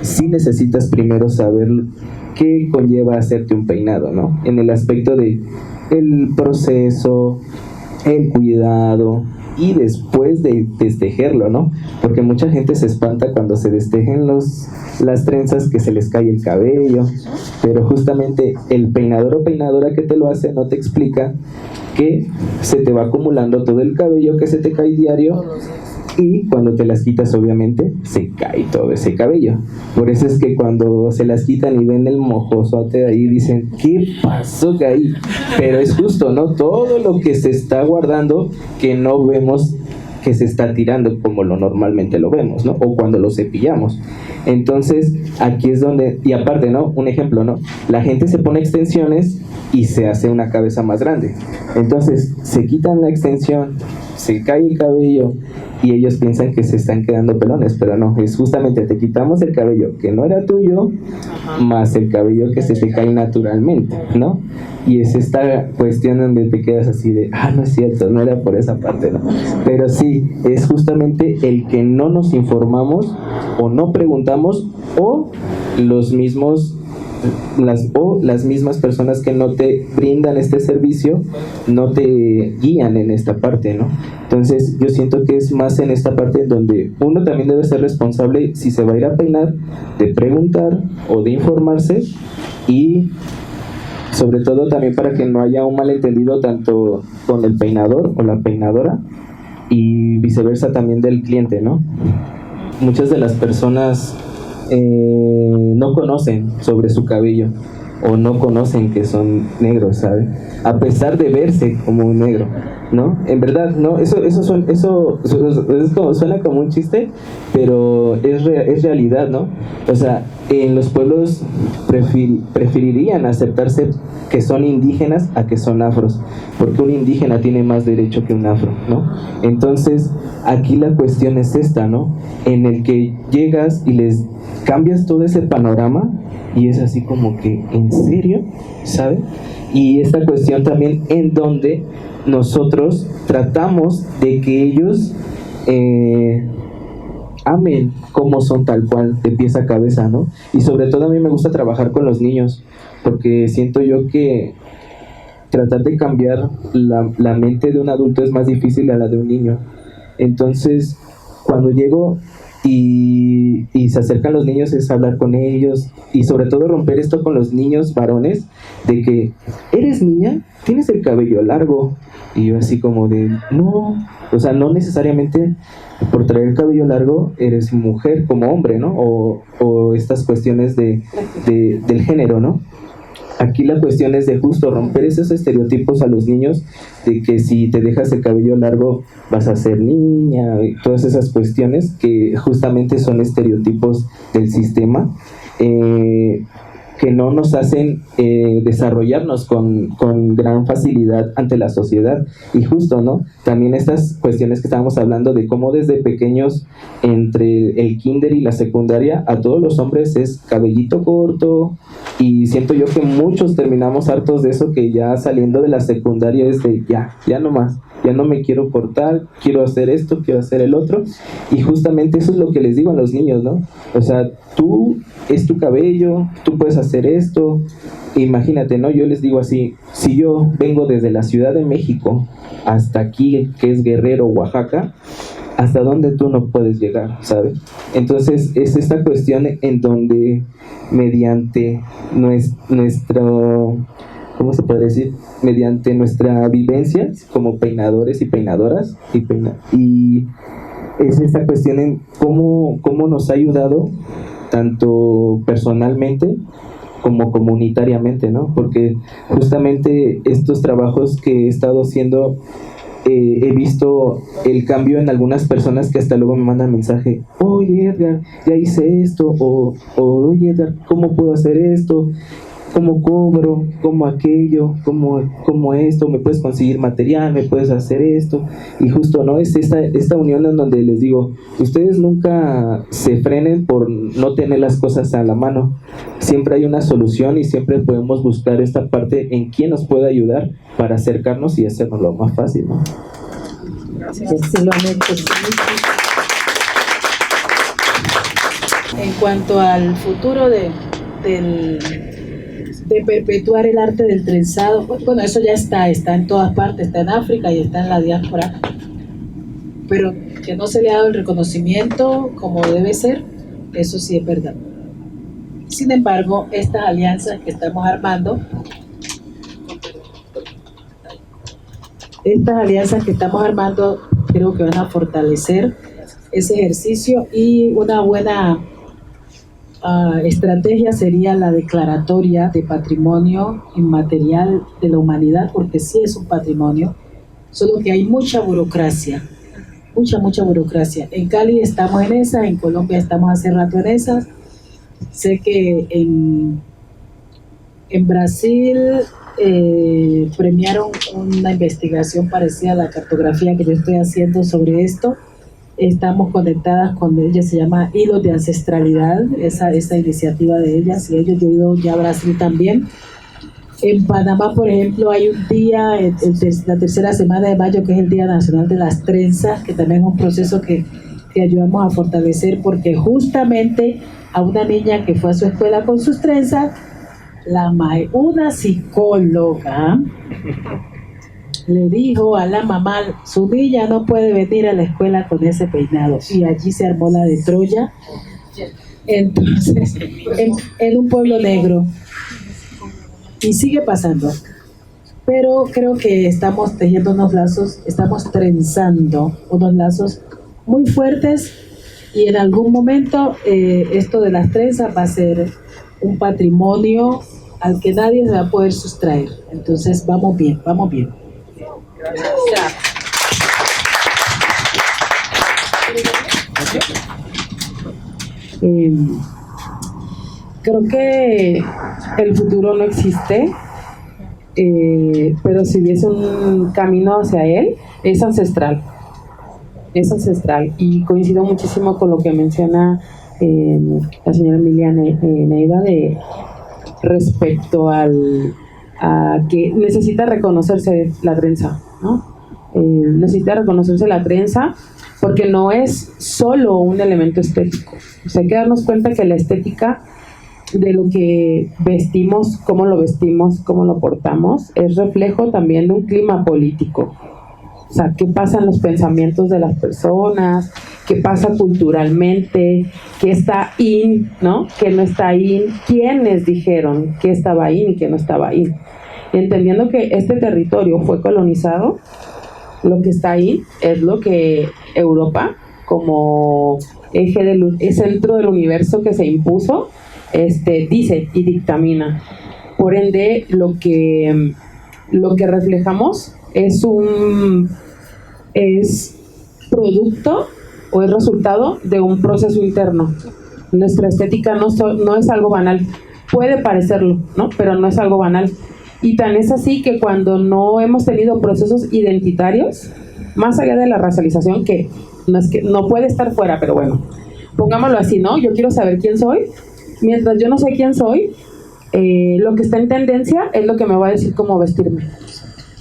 sí necesitas primero saber qué conlleva hacerte un peinado, ¿no? En el aspecto de el proceso, el cuidado y después de destejerlo, ¿no? Porque mucha gente se espanta cuando se destejen las trenzas, que se les cae el cabello, pero justamente el peinador o peinadora que te lo hace no te explica que se te va acumulando todo el cabello que se te cae diario y cuando te las quitas obviamente se cae todo ese cabello. Por eso es que cuando se las quitan y ven el mojosote de ahí dicen, ¿qué pasó ahí? Pero es justo, ¿no? Todo lo que se está guardando que no vemos que se está tirando como lo normalmente lo vemos, ¿no? O cuando lo cepillamos. Entonces, aquí es donde, y aparte, ¿no? Un ejemplo, ¿no? La gente se pone extensiones y se hace una cabeza más grande. Entonces, se quitan la extensión, se cae el cabello y ellos piensan que se están quedando pelones, pero no, es justamente te quitamos el cabello que no era tuyo, más el cabello que se te cae naturalmente, ¿no? Y es esta cuestión donde te quedas así de, no es cierto, no era por esa parte, ¿no? Pero sí, es justamente el que no nos informamos o no preguntamos o las mismas personas que no te brindan este servicio no te guían en esta parte, ¿no? Entonces yo siento que es más en esta parte donde uno también debe ser responsable si se va a ir a peinar, de preguntar o de informarse, y sobre todo también para que no haya un malentendido tanto con el peinador o la peinadora y viceversa también del cliente, ¿no? Muchas de las personas no conocen sobre su cabello o no conocen que son negros, ¿sabe? A pesar de verse como un negro, ¿no? En verdad, no, eso suena como un chiste, pero es realidad, ¿no? O sea, en los pueblos preferirían aceptarse que son indígenas a que son afros, porque un indígena tiene más derecho que un afro, ¿no? Entonces, aquí la cuestión es esta, ¿no? En el que llegas y les cambias todo ese panorama y es así como que, ¿en serio? ¿Sabe? Y esta cuestión también en donde nosotros tratamos de que ellos amen como son tal cual, de pies a cabeza, ¿no? Y sobre todo a mí me gusta trabajar con los niños, porque siento yo que tratar de cambiar la mente de un adulto es más difícil a la de un niño. Entonces, cuando llego y se acercan los niños, es hablar con ellos y sobre todo romper esto con los niños varones, de que, ¿eres niña? ¿Tienes el cabello largo? Y yo así como de, no, o sea, no necesariamente por traer el cabello largo eres mujer como hombre, ¿no? O estas cuestiones del género, ¿no? Aquí la cuestión es de justo romper esos estereotipos a los niños de que si te dejas el cabello largo vas a ser niña y todas esas cuestiones que justamente son estereotipos del sistema que no nos hacen desarrollarnos con gran facilidad ante la sociedad. Y justo, ¿no? También estas cuestiones que estábamos hablando de cómo desde pequeños, entre el kinder y la secundaria, a todos los hombres es cabellito corto, y siento yo que muchos terminamos hartos de eso, que ya saliendo de la secundaria es de ya no más, ya no me quiero cortar, quiero hacer esto, quiero hacer el otro. Y justamente eso es lo que les digo a los niños, ¿no? O sea, tú, es tu cabello, tú puedes hacer esto. Imagínate, ¿no? Yo les digo así, si yo vengo desde la Ciudad de México hasta aquí, que es Guerrero, Oaxaca, ¿hasta dónde tú no puedes llegar, ¿sabes? Entonces, es esta cuestión en donde mediante nuestro... ¿cómo se puede decir? Mediante nuestra vivencia como peinadores y peinadoras y es esta cuestión en cómo nos ha ayudado tanto personalmente como comunitariamente, ¿no? Porque justamente estos trabajos que he estado haciendo he visto el cambio en algunas personas que hasta luego me mandan mensaje, oye Edgar, ya hice esto, o oye Edgar, ¿cómo puedo hacer esto? ¿Cómo cobro? ¿Cómo aquello? ¿Cómo esto? ¿Me puedes conseguir material? ¿Me puedes hacer esto? Y justo, ¿no? Es esta unión en donde les digo, ustedes nunca se frenen por no tener las cosas a la mano. Siempre hay una solución y siempre podemos buscar esta parte en quién nos puede ayudar para acercarnos y hacernos lo más fácil, ¿no? Gracias. En cuanto al futuro de perpetuar el arte del trenzado, bueno, eso ya está en todas partes, está en África y está en la diáspora, pero que no se le ha dado el reconocimiento como debe ser, eso sí es verdad. Sin embargo, estas alianzas que estamos armando, creo que van a fortalecer ese ejercicio, y una buena estrategia sería la declaratoria de patrimonio inmaterial de la humanidad, porque sí es un patrimonio, solo que hay mucha burocracia. En Cali estamos en esa, en Colombia estamos hace rato en esas. Sé que en Brasil premiaron una investigación parecida a la cartografía que yo estoy haciendo sobre esto. Estamos conectadas con ella, se llama Hilos de Ancestralidad, esa iniciativa de ellas, y ellos, yo he ido ya a Brasil también. En Panamá, por ejemplo, hay un día, la tercera semana de mayo, que es el Día Nacional de las Trenzas, que también es un proceso que ayudamos a fortalecer, porque justamente a una niña que fue a su escuela con sus trenzas, una psicóloga le dijo a la mamá, su niña no puede venir a la escuela con ese peinado, y allí se armó la de Troya. Entonces, en un pueblo negro, y sigue pasando, pero creo que estamos tejiendo unos lazos, estamos trenzando unos lazos muy fuertes, y en algún momento esto de las trenzas va a ser un patrimonio al que nadie se va a poder sustraer. Entonces vamos bien, vamos bien. Gracias. Creo que el futuro no existe, pero si hubiese un camino hacia él, es ancestral. Es ancestral. Y coincido muchísimo con lo que menciona la señora Emilia Neida respecto a que necesita reconocerse la trenza, ¿no? Necesita reconocerse la trenza porque no es solo un elemento estético. O sea, hay que darnos cuenta que la estética de lo que vestimos, cómo lo portamos, es reflejo también de un clima político. O sea, qué pasa en los pensamientos de las personas, qué pasa culturalmente, qué está in, ¿no? Qué no está in, quiénes dijeron qué estaba in y qué no estaba in. Entendiendo que este territorio fue colonizado, lo que está ahí es lo que Europa, como centro del universo que se impuso, dice y dictamina. Por ende, lo que reflejamos es producto o es resultado de un proceso interno. Nuestra estética no es algo banal. Puede parecerlo, ¿no? Pero no es algo banal. Y tan es así que cuando no hemos tenido procesos identitarios, más allá de la racialización, que no puede estar fuera, pero bueno, pongámoslo así, ¿no? Yo quiero saber quién soy. Mientras yo no sé quién soy, lo que está en tendencia es lo que me va a decir cómo vestirme.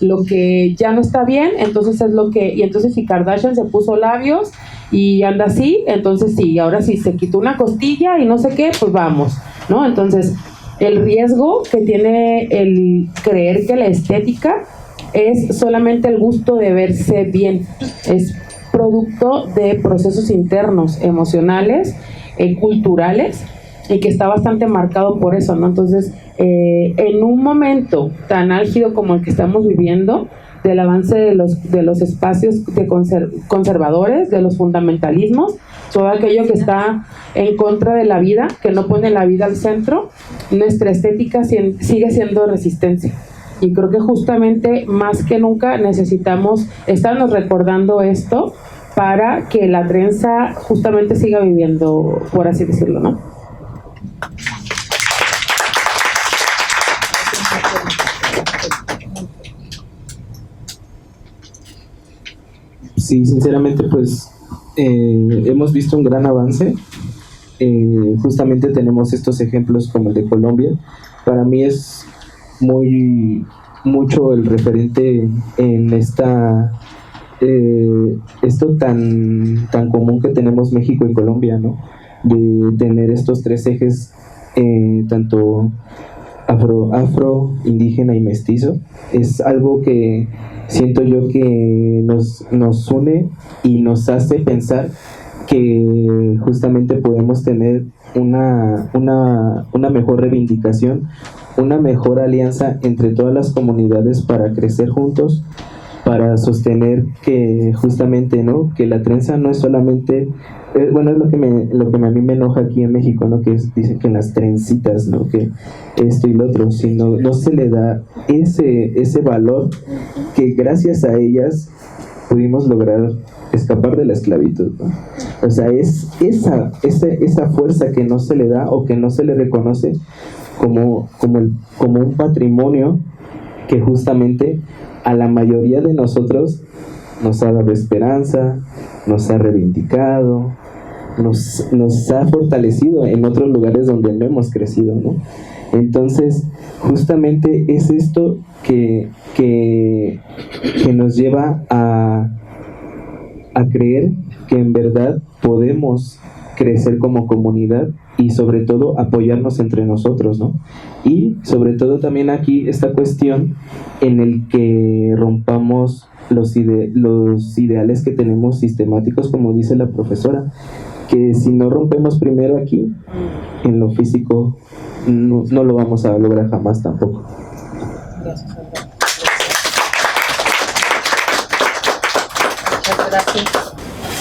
Lo que ya no está bien, entonces es lo que... Y entonces si Kardashian se puso labios y anda así, entonces sí, ahora sí se quitó una costilla y no sé qué, pues vamos, ¿no? Entonces, el riesgo que tiene el creer que la estética es solamente el gusto de verse bien, es producto de procesos internos, emocionales, culturales, y que está bastante marcado por eso, ¿no? Entonces, en un momento tan álgido como el que estamos viviendo, del avance de los espacios conservadores, de los fundamentalismos, todo aquello que está en contra de la vida, que no pone la vida al centro, nuestra estética sigue siendo resistencia. Y creo que justamente más que nunca necesitamos estarnos recordando esto para que la trenza justamente siga viviendo, por así decirlo, ¿no? Sí, sinceramente, pues hemos visto un gran avance. Justamente tenemos estos ejemplos como el de Colombia. Para mí es mucho el referente en esto tan común que tenemos México y Colombia, ¿no? De tener estos tres ejes, tanto afro, indígena y mestizo. Es algo que siento yo que nos une y nos hace pensar que justamente podemos tener una mejor reivindicación, una mejor alianza entre todas las comunidades para crecer juntos, para sostener que justamente, ¿no?, que la trenza no es solamente, bueno, es lo que a mí me enoja aquí en México, ¿no?, que dicen que las trencitas, ¿no?, que esto y lo otro, sino no se le da ese valor que gracias a ellas pudimos lograr escapar de la esclavitud, ¿no? O sea, es esa fuerza que no se le da o que no se le reconoce como un patrimonio que justamente a la mayoría de nosotros nos ha dado esperanza, nos ha reivindicado, nos ha fortalecido en otros lugares donde no hemos crecido, ¿no? Entonces, justamente es esto que nos lleva a creer que en verdad podemos crecer como comunidad y sobre todo apoyarnos entre nosotros, ¿no? Y sobre todo también aquí esta cuestión en el que rompamos los ideales que tenemos sistemáticos, como dice la profesora, que si no rompemos primero aquí, en lo físico, no lo vamos a lograr jamás tampoco. Gracias. Muchas gracias.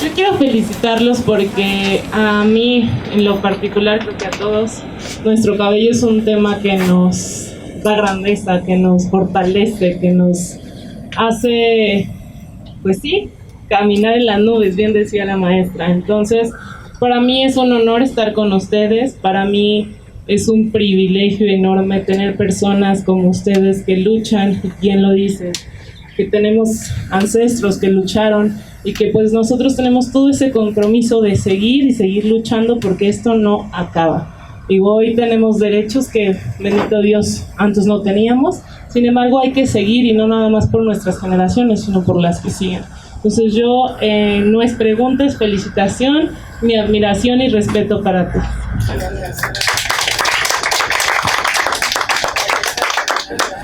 Yo quiero felicitarlos porque a mí, en lo particular, creo que a todos, nuestro cabello es un tema que nos da grandeza, que nos fortalece, que nos hace, pues sí, caminar en las nubes, bien decía la maestra. Entonces, para mí es un honor estar con ustedes, para mí es un privilegio enorme tener personas como ustedes que luchan, y quien lo dice, que tenemos ancestros que lucharon y que pues nosotros tenemos todo ese compromiso de seguir y seguir luchando porque esto no acaba. Y hoy tenemos derechos que, bendito Dios, antes no teníamos. Sin embargo, hay que seguir, y no nada más por nuestras generaciones, sino por las que siguen. Entonces yo, no es pregunta, es felicitación, mi admiración y respeto para ti.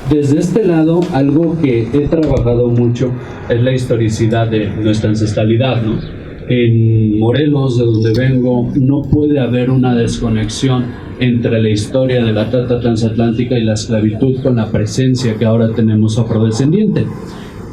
Desde este lado, algo que he trabajado mucho es la historicidad de nuestra ancestralidad, ¿no? En Morelos, de donde vengo, no puede haber una desconexión entre la historia de la trata transatlántica y la esclavitud con la presencia que ahora tenemos afrodescendiente.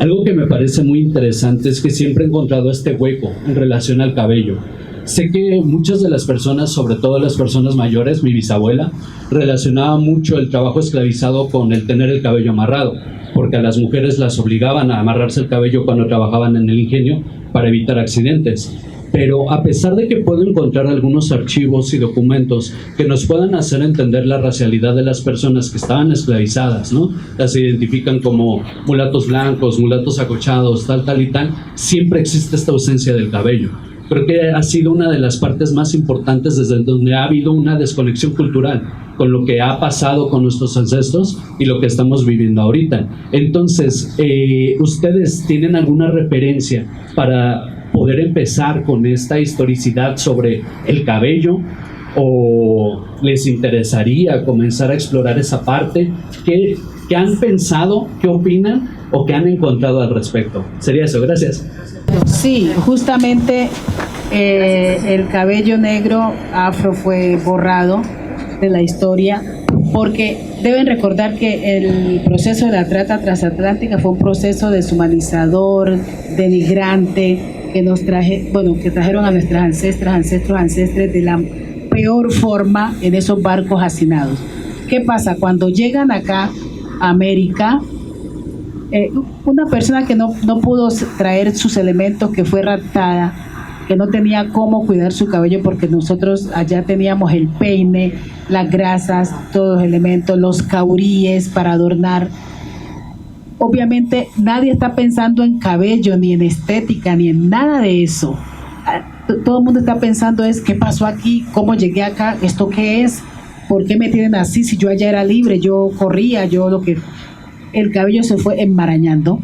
Algo que me parece muy interesante es que siempre he encontrado este hueco en relación al cabello. Sé que muchas de las personas, sobre todo las personas mayores, mi bisabuela, relacionaba mucho el trabajo esclavizado con el tener el cabello amarrado, porque a las mujeres las obligaban a amarrarse el cabello cuando trabajaban en el ingenio para evitar accidentes. Pero a pesar de que puedo encontrar algunos archivos y documentos que nos puedan hacer entender la racialidad de las personas que estaban esclavizadas, ¿no? Las identifican como mulatos blancos, mulatos acochados, tal y tal, siempre existe esta ausencia del cabello. Creo que ha sido una de las partes más importantes desde donde ha habido una desconexión cultural con lo que ha pasado con nuestros ancestros y lo que estamos viviendo ahorita. Entonces, ¿ustedes tienen alguna referencia para poder empezar con esta historicidad sobre el cabello? ¿O les interesaría comenzar a explorar esa parte? ¿Qué han pensado? ¿Qué opinan? ¿O qué han encontrado al respecto? Sería eso, gracias. Sí, justamente el cabello negro afro fue borrado de la historia porque deben recordar que el proceso de la trata transatlántica fue un proceso deshumanizador, denigrante, que trajeron a nuestras ancestres de la peor forma en esos barcos hacinados. ¿Qué pasa? Cuando llegan acá a América, una persona que no pudo traer sus elementos, que fue raptada, que no tenía cómo cuidar su cabello, porque nosotros allá teníamos el peine, las grasas, todos los elementos, los cauríes para adornar. Obviamente nadie está pensando en cabello, ni en estética, ni en nada de eso. Todo el mundo está pensando es ¿qué pasó aquí? ¿Cómo llegué acá? ¿Esto qué es? ¿Por qué me tienen así? Si yo allá era libre, yo corría, el cabello se fue enmarañando.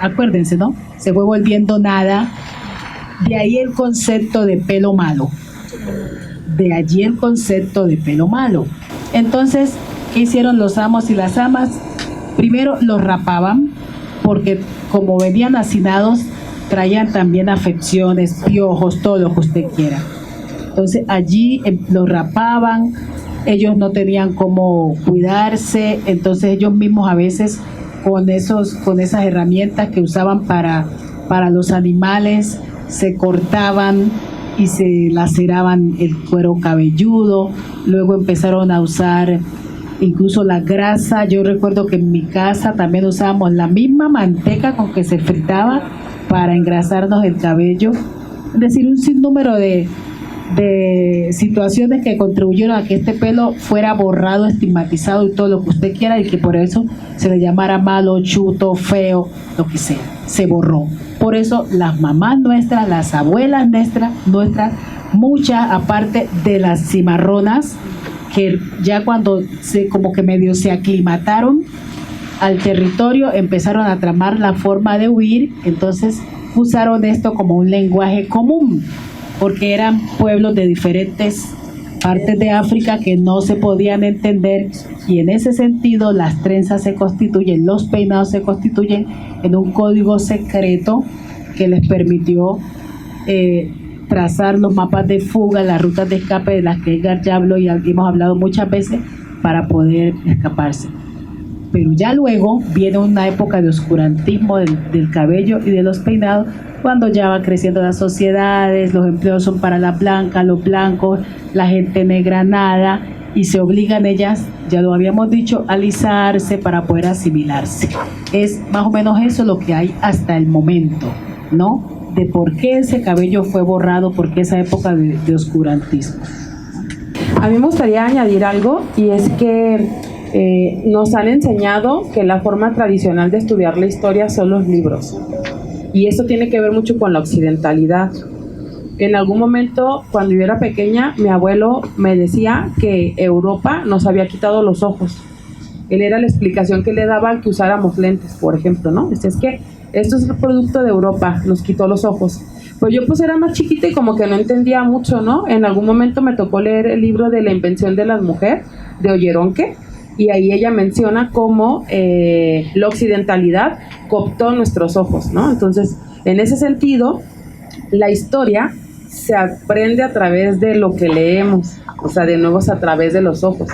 Acuérdense, ¿no? Se fue volviendo nada. De ahí el concepto de pelo malo. De allí el concepto de pelo malo. Entonces, ¿qué hicieron los amos y las amas? Primero los rapaban, porque como venían hacinados, traían también afecciones, piojos, todo lo que usted quiera. Entonces allí los rapaban, ellos no tenían cómo cuidarse, entonces ellos mismos a veces con esas herramientas que usaban para los animales, se cortaban y se laceraban el cuero cabelludo. Luego empezaron a usar incluso la grasa. Yo recuerdo que en mi casa también usábamos la misma manteca con que se fritaba para engrasarnos el cabello. Es decir, un sinnúmero de situaciones que contribuyeron a que este pelo fuera borrado, estigmatizado y todo lo que usted quiera, y que por eso se le llamara malo, chuto, feo, lo que sea. Se borró. Por eso las mamás nuestras, las abuelas nuestras, muchas, aparte de las cimarronas, que ya cuando como que medio se aclimataron al territorio, empezaron a tramar la forma de huir, entonces usaron esto como un lenguaje común, porque eran pueblos de diferentes partes de África que no se podían entender, y en ese sentido las trenzas se constituyen, los peinados se constituyen en un código secreto que les permitió trazar los mapas de fuga, las rutas de escape de las que Edgar ya habló y hemos hablado muchas veces, para poder escaparse. Pero ya luego viene una época de oscurantismo del cabello y de los peinados, cuando ya van creciendo las sociedades, los empleos son para las blancas, los blancos, la gente negra nada, y se obligan ellas, ya lo habíamos dicho, a alisarse para poder asimilarse. Es más o menos eso lo que hay hasta el momento, ¿no? De por qué ese cabello fue borrado, por qué esa época de oscurantismo. A mí me gustaría añadir algo, y es que nos han enseñado que la forma tradicional de estudiar la historia son los libros, y eso tiene que ver mucho con la occidentalidad. En algún momento, cuando yo era pequeña, mi abuelo me decía que Europa nos había quitado los ojos. Él era la explicación que le daban que usáramos lentes, por ejemplo, ¿no? Es que esto es el producto de Europa, nos quitó los ojos. Pues yo pues era más chiquita y como que no entendía mucho, ¿no? En algún momento me tocó leer el libro de La invención de la mujer, de Olleronque, y ahí ella menciona cómo la occidentalidad cooptó nuestros ojos, ¿no? Entonces, en ese sentido, la historia se aprende a través de lo que leemos, o sea, de nuevo es a través de los ojos.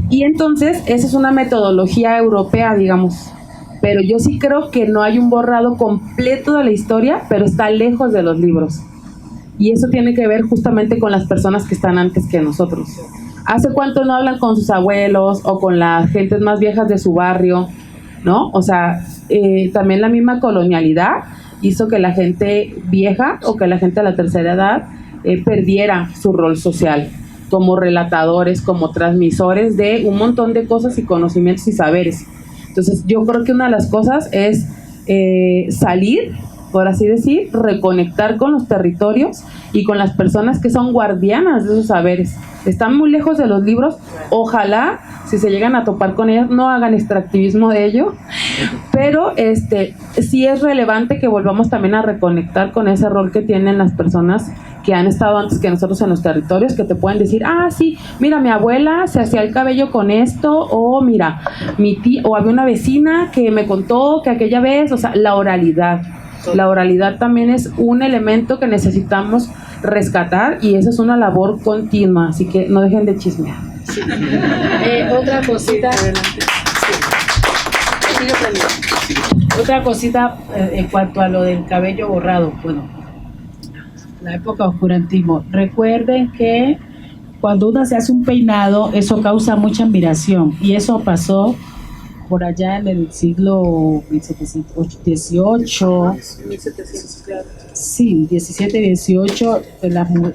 Y entonces, esa es una metodología europea, digamos, pero yo sí creo que no hay un borrado completo de la historia, pero está lejos de los libros. Y eso tiene que ver justamente con las personas que están antes que nosotros. ¿Hace cuánto no hablan con sus abuelos o con las gentes más viejas de su barrio, ¿no? O sea, también la misma colonialidad hizo que la gente vieja o que la gente de la tercera edad perdiera su rol social como relatadores, como transmisores de un montón de cosas y conocimientos y saberes. Entonces yo creo que una de las cosas es salir, por así decir, reconectar con los territorios y con las personas que son guardianas de esos saberes. Están muy lejos de los libros, ojalá si se llegan a topar con ellas no hagan extractivismo de ello, pero sí es relevante que volvamos también a reconectar con ese rol que tienen las personas que han estado antes que nosotros en los territorios, que te pueden decir, sí, mira, mi abuela se hacía el cabello con esto, o mira, mi tía, o había una vecina que me contó que aquella vez, o sea, la oralidad. La oralidad también es un elemento que necesitamos rescatar y esa es una labor continua, así que no dejen de chismear. Otra cosita en cuanto a lo del cabello borrado, bueno, la época de oscurantismo. Recuerden que cuando uno se hace un peinado, eso causa mucha admiración y eso pasó por allá en el siglo XVIII, sí, XVII, XVIII,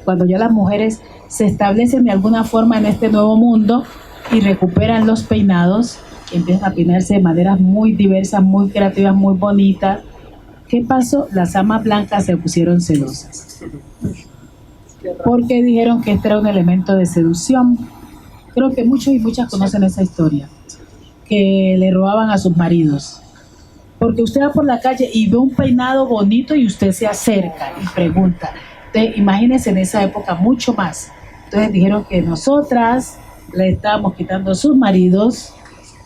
cuando ya las mujeres se establecen de alguna forma en este nuevo mundo y recuperan los peinados, empiezan a peinarse de maneras muy diversas, muy creativas, muy bonitas. ¿Qué pasó? Las amas blancas se pusieron celosas, porque dijeron que este era un elemento de seducción. Creo que muchos y muchas conocen esa historia, que le robaban a sus maridos, porque usted va por la calle y ve un peinado bonito y usted se acerca y pregunta. Entonces, imagínense en esa época mucho más. Entonces dijeron que nosotras le estábamos quitando a sus maridos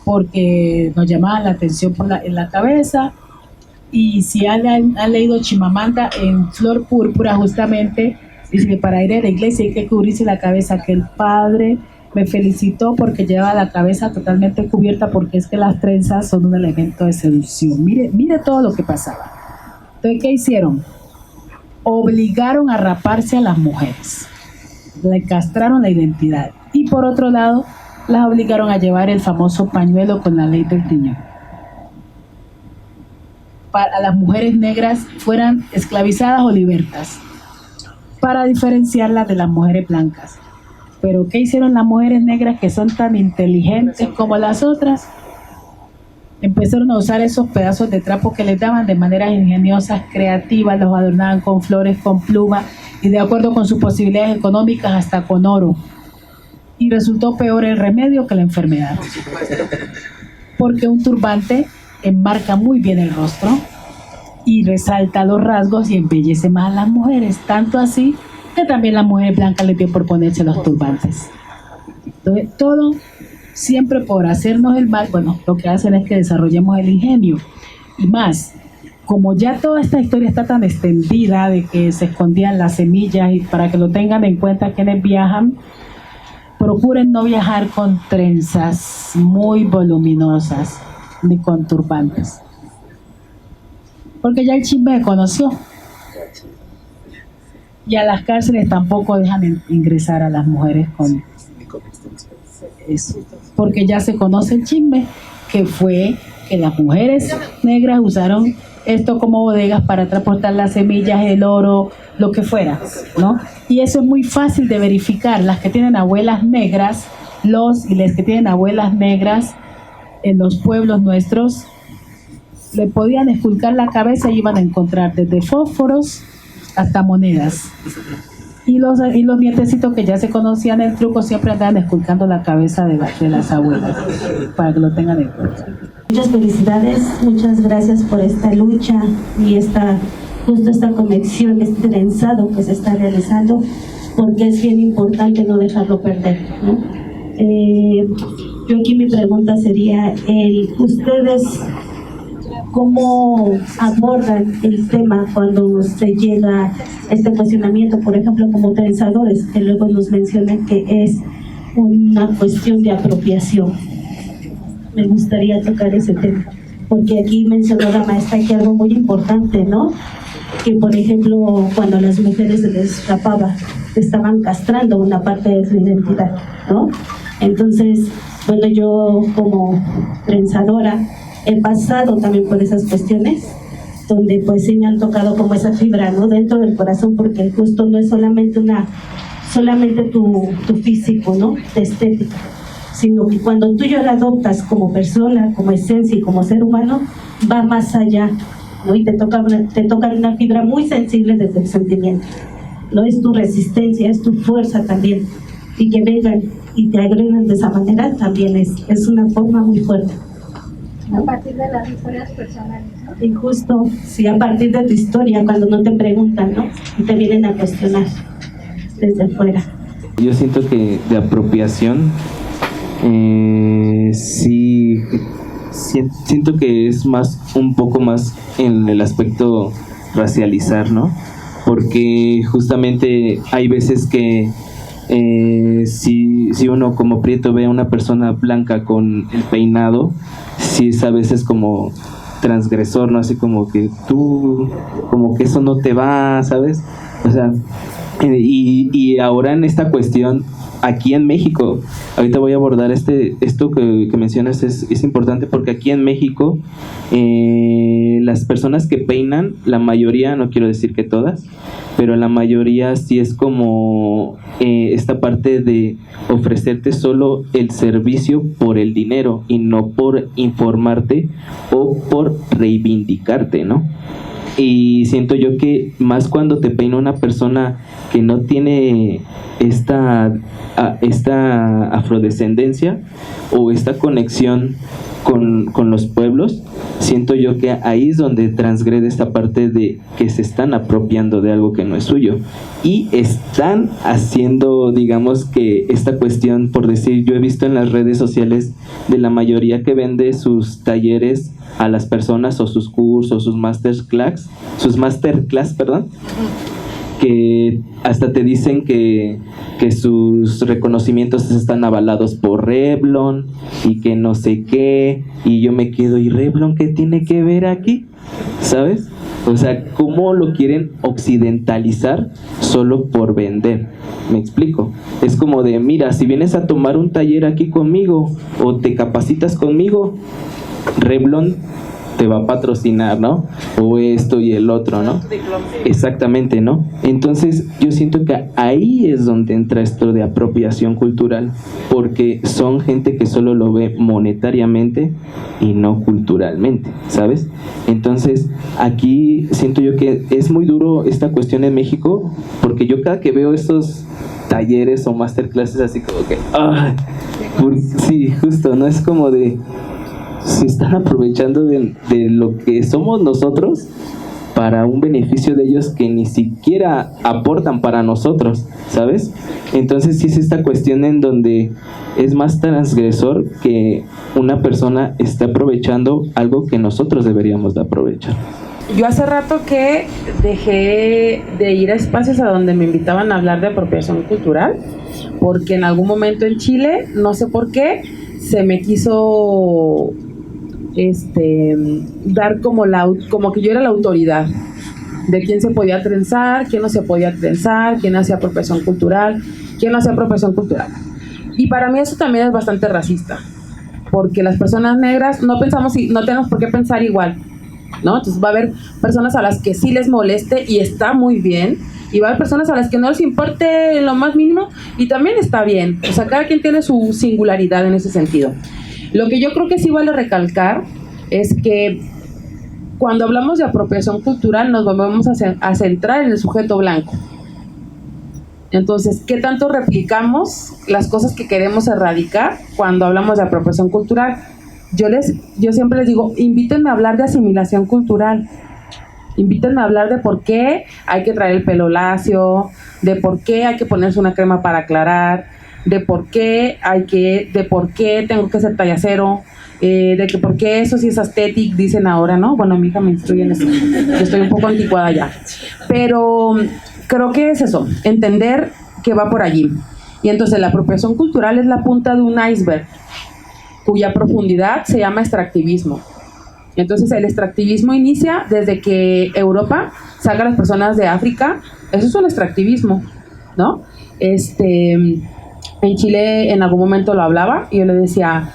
porque nos llamaban la atención en la cabeza. Y si han leído Chimamanda, en Flor Púrpura justamente dice que para ir a la iglesia hay que cubrirse la cabeza, que el padre me felicitó porque lleva la cabeza totalmente cubierta porque es que las trenzas son un elemento de seducción. Mire todo lo que pasaba. Entonces, ¿qué hicieron? Obligaron a raparse a las mujeres, le castraron la identidad y por otro lado las obligaron a llevar el famoso pañuelo con la ley del tiñón. Para las mujeres negras fueran esclavizadas o libertas, para diferenciarlas de las mujeres blancas. Pero ¿qué hicieron las mujeres negras que son tan inteligentes como las otras? Empezaron a usar esos pedazos de trapo que les daban de maneras ingeniosas, creativas, los adornaban con flores, con plumas y de acuerdo con sus posibilidades económicas hasta con oro. Y resultó peor el remedio que la enfermedad. Porque un turbante enmarca muy bien el rostro y resalta los rasgos y embellece más a las mujeres, tanto así que también las mujeres blancas le dio por ponerse los turbantes. Entonces, todo siempre por hacernos el mal, bueno, lo que hacen es que desarrollemos el ingenio. Y más, como ya toda esta historia está tan extendida de que se escondían las semillas y para que lo tengan en cuenta quienes viajan, procuren no viajar con trenzas muy voluminosas ni con turbantes. Porque ya el chisme conoció. Y a las cárceles tampoco dejan ingresar a las mujeres Eso, porque ya se conoce el chisme, que fue que las mujeres negras usaron esto como bodegas para transportar las semillas, el oro, lo que fuera, ¿no? Y eso es muy fácil de verificar. Las que tienen abuelas negras, las que tienen abuelas negras en los pueblos nuestros, le podían esculcar la cabeza y iban a encontrar desde fósforos hasta monedas. Y los nietecitos que ya se conocían el truco siempre andaban esculcando la cabeza de las abuelas, para que lo tengan en cuenta. Muchas felicidades, muchas gracias por esta lucha y justo esta conexión, este trenzado que se está realizando, porque es bien importante no dejarlo perder, ¿no? Yo aquí mi pregunta sería, ¿ustedes cómo abordan el tema cuando se llega a este cuestionamiento, por ejemplo, como trenzadores, que luego nos mencionan que es una cuestión de apropiación? Me gustaría tocar ese tema, porque aquí mencionó la maestra que algo muy importante, ¿no? Que, por ejemplo, cuando a las mujeres se les rapaba, estaban castrando una parte de su identidad, ¿no? Entonces, bueno, yo como trenzadora he pasado también por esas cuestiones, donde pues sí me han tocado como esa fibra, ¿no? Dentro del corazón, porque justo no es solamente tu físico, ¿no? De estética, sino que cuando tú ya la adoptas como persona, como esencia y como ser humano, va más allá, ¿no? Y te toca una fibra muy sensible desde el sentimiento, ¿no? Es tu resistencia, es tu fuerza también, y que vengan y te agreden de esa manera también es una forma muy fuerte, ¿no? A partir de las historias personales, ¿no? Y justo, sí, a partir de tu historia, cuando no te preguntan, ¿no? Y te vienen a cuestionar desde afuera. Yo siento que de apropiación, sí, siento que es un poco más en el aspecto racializar, ¿no? Porque justamente hay veces que si uno como prieto ve a una persona blanca con el peinado, sí es a veces como transgresor, ¿no? Así como que como que eso no te va, ¿sabes? O sea, y ahora en esta cuestión, aquí en México, ahorita voy a abordar esto que mencionas, es importante, porque aquí en México las personas que peinan, la mayoría, no quiero decir que todas, pero la mayoría sí es como esta parte de ofrecerte solo el servicio por el dinero y no por informarte o por reivindicarte, ¿no? Y siento yo que más cuando te peina una persona que no tiene esta afrodescendencia o esta conexión con los pueblos, siento yo que ahí es donde transgrede esta parte de que se están apropiando de algo que no es suyo y están haciendo, digamos, que esta cuestión, por decir, yo he visto en las redes sociales de la mayoría que vende sus talleres a las personas o sus cursos, sus masterclass, que hasta te dicen que sus reconocimientos están avalados por Revlon y que no sé qué, y yo me quedo, ¿y Revlon qué tiene que ver aquí? ¿Sabes? O sea, ¿cómo lo quieren occidentalizar solo por vender? ¿Me explico? Es como de, mira, si vienes a tomar un taller aquí conmigo o te capacitas conmigo, Revlon te va a patrocinar, ¿no? O esto y el otro, ¿no? Exactamente, ¿no? Entonces yo siento que ahí es donde entra esto de apropiación cultural, porque son gente que solo lo ve monetariamente y no culturalmente, ¿sabes? Entonces aquí siento yo que es muy duro esta cuestión en México, porque yo cada que veo estos talleres o masterclasses así como que sí, justo, ¿no? Es como de se están aprovechando de lo que somos nosotros para un beneficio de ellos que ni siquiera aportan para nosotros, ¿sabes? Entonces sí es esta cuestión en donde es más transgresor que una persona esté aprovechando algo que nosotros deberíamos de aprovechar. Yo hace rato que dejé de ir a espacios a donde me invitaban a hablar de apropiación cultural, porque en algún momento en Chile, no sé por qué, se me quiso dar como que yo era la autoridad de quién se podía trenzar, quién no se podía trenzar, quién hacía apropiación cultural, quién no hacía apropiación cultural. Y para mí eso también es bastante racista, porque las personas negras no pensamos y no tenemos por qué pensar igual, ¿no? Entonces va a haber personas a las que sí les moleste y está muy bien, y va a haber personas a las que no les importe en lo más mínimo y también está bien. O sea, cada quien tiene su singularidad en ese sentido. Lo que yo creo que sí vale recalcar es que cuando hablamos de apropiación cultural nos volvemos a centrar en el sujeto blanco. Entonces, ¿qué tanto replicamos las cosas que queremos erradicar cuando hablamos de apropiación cultural? Yo siempre les digo, invítenme a hablar de asimilación cultural. Invítenme a hablar de por qué hay que traer el pelo lacio, de por qué hay que ponerse una crema para aclarar, de por qué tengo que ser talla cero, de que por qué eso sí es aesthetic, dicen ahora, ¿no? Bueno, mi hija me instruye en eso. Yo estoy un poco anticuada ya. Pero creo que es eso, entender que va por allí. Y entonces la apropiación cultural es la punta de un iceberg, cuya profundidad se llama extractivismo. Entonces el extractivismo inicia desde que Europa saca a las personas de África. Eso es un extractivismo, ¿no? En Chile en algún momento lo hablaba y yo le decía,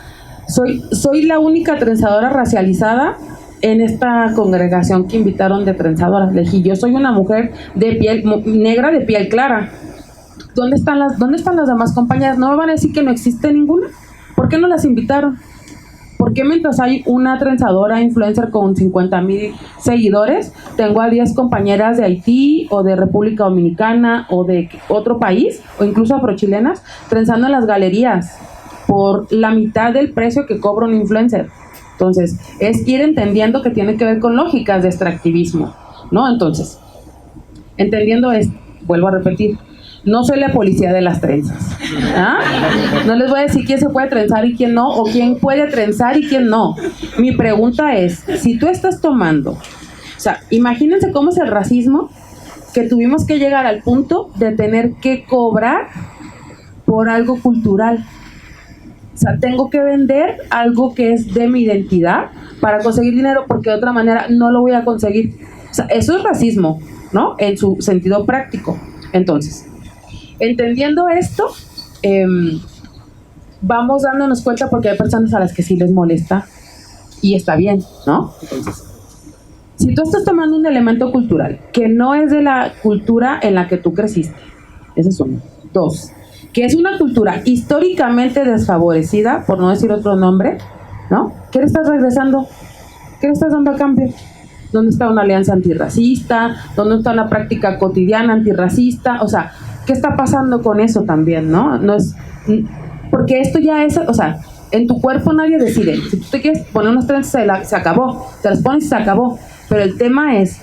soy la única trenzadora racializada en esta congregación que invitaron de trenzadoras. Le dije, yo soy una mujer de piel negra, de piel clara. ¿Dónde están las demás compañeras? ¿No me van a decir que no existe ninguna? ¿Por qué no las invitaron? ¿Por qué mientras hay una trenzadora influencer con 50,000 seguidores, tengo a 10 compañeras de Haití o de República Dominicana o de otro país, o incluso afrochilenas, trenzando en las galerías por la mitad del precio que cobra un influencer? Entonces, es ir entendiendo que tiene que ver con lógicas de extractivismo, ¿no? Entonces, entendiendo esto, vuelvo a repetir, no soy la policía de las trenzas, ¿ah? No les voy a decir quién se puede trenzar y quién no, o quién puede trenzar y quién no. Mi pregunta es, si tú estás tomando, o sea, imagínense cómo es el racismo, que tuvimos que llegar al punto de tener que cobrar por algo cultural. O sea, tengo que vender algo que es de mi identidad para conseguir dinero, porque de otra manera no lo voy a conseguir. O sea, eso es racismo, ¿no? En su sentido práctico. Entonces, entendiendo esto, vamos dándonos cuenta, porque hay personas a las que sí les molesta y está bien, ¿no? Entonces, si tú estás tomando un elemento cultural que no es de la cultura en la que tú creciste, ese es uno. Dos, que es una cultura históricamente desfavorecida, por no decir otro nombre, ¿no? ¿Qué le estás regresando? ¿Qué le estás dando a cambio? ¿Dónde está una alianza antirracista? ¿Dónde está una práctica cotidiana antirracista? O sea, ¿qué está pasando con eso también, no? No es, porque esto ya es, o sea, en tu cuerpo nadie decide. Si tú te quieres poner unas trenzas, se acabó. Te las pones y se acabó. Pero el tema es,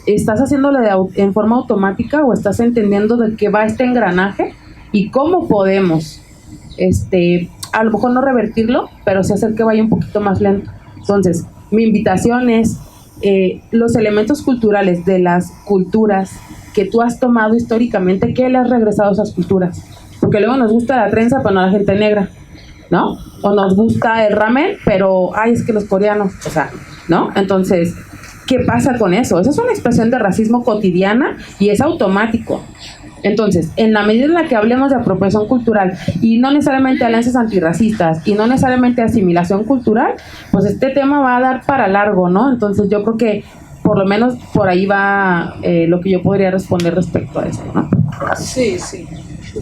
¿estás haciéndolo en forma automática o estás entendiendo de qué va este engranaje? Y cómo podemos, a lo mejor no revertirlo, pero sí hacer que vaya un poquito más lento. Entonces, mi invitación es, los elementos culturales de las culturas que tú has tomado históricamente, ¿qué le has regresado a esas culturas? Porque luego nos gusta la trenza, pero no la gente negra, ¿no? O nos gusta el ramen, pero, ay, es que los coreanos, o sea, ¿no? Entonces, ¿qué pasa con eso? Esa es una expresión de racismo cotidiana y es automático. Entonces, en la medida en la que hablemos de apropiación cultural y no necesariamente alianzas antirracistas y no necesariamente asimilación cultural, pues este tema va a dar para largo, ¿no? Entonces yo creo que por lo menos por ahí va lo que yo podría responder respecto a eso, ¿no? Sí, sí.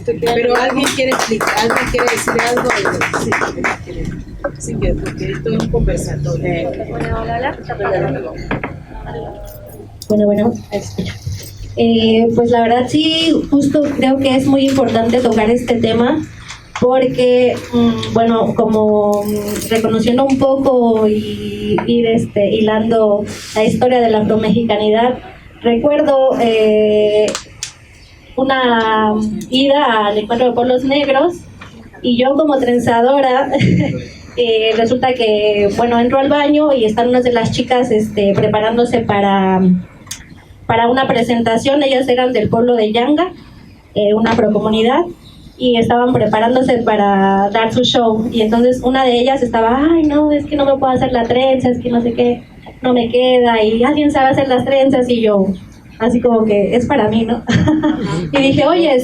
Pero alguien quiere explicar, alguien quiere decir algo. Sí, porque esto es un conversatorio. Bueno, escucha. Pues la verdad sí, justo creo que es muy importante tocar este tema porque, bueno, como reconociendo un poco y ir hilando la historia de la afromexicanidad, recuerdo una ida al encuentro de pueblos negros y yo como trenzadora resulta que, bueno, entro al baño y están unas de las chicas preparándose para una presentación. Ellas eran del pueblo de Yanga, una afrocomunidad, y estaban preparándose para dar su show. Y entonces una de ellas estaba, ay, no, es que no me puedo hacer la trenza, es que no sé qué, no me queda, y alguien sabe hacer las trenzas, y yo, así como que es para mí, ¿no? Y dije, oye,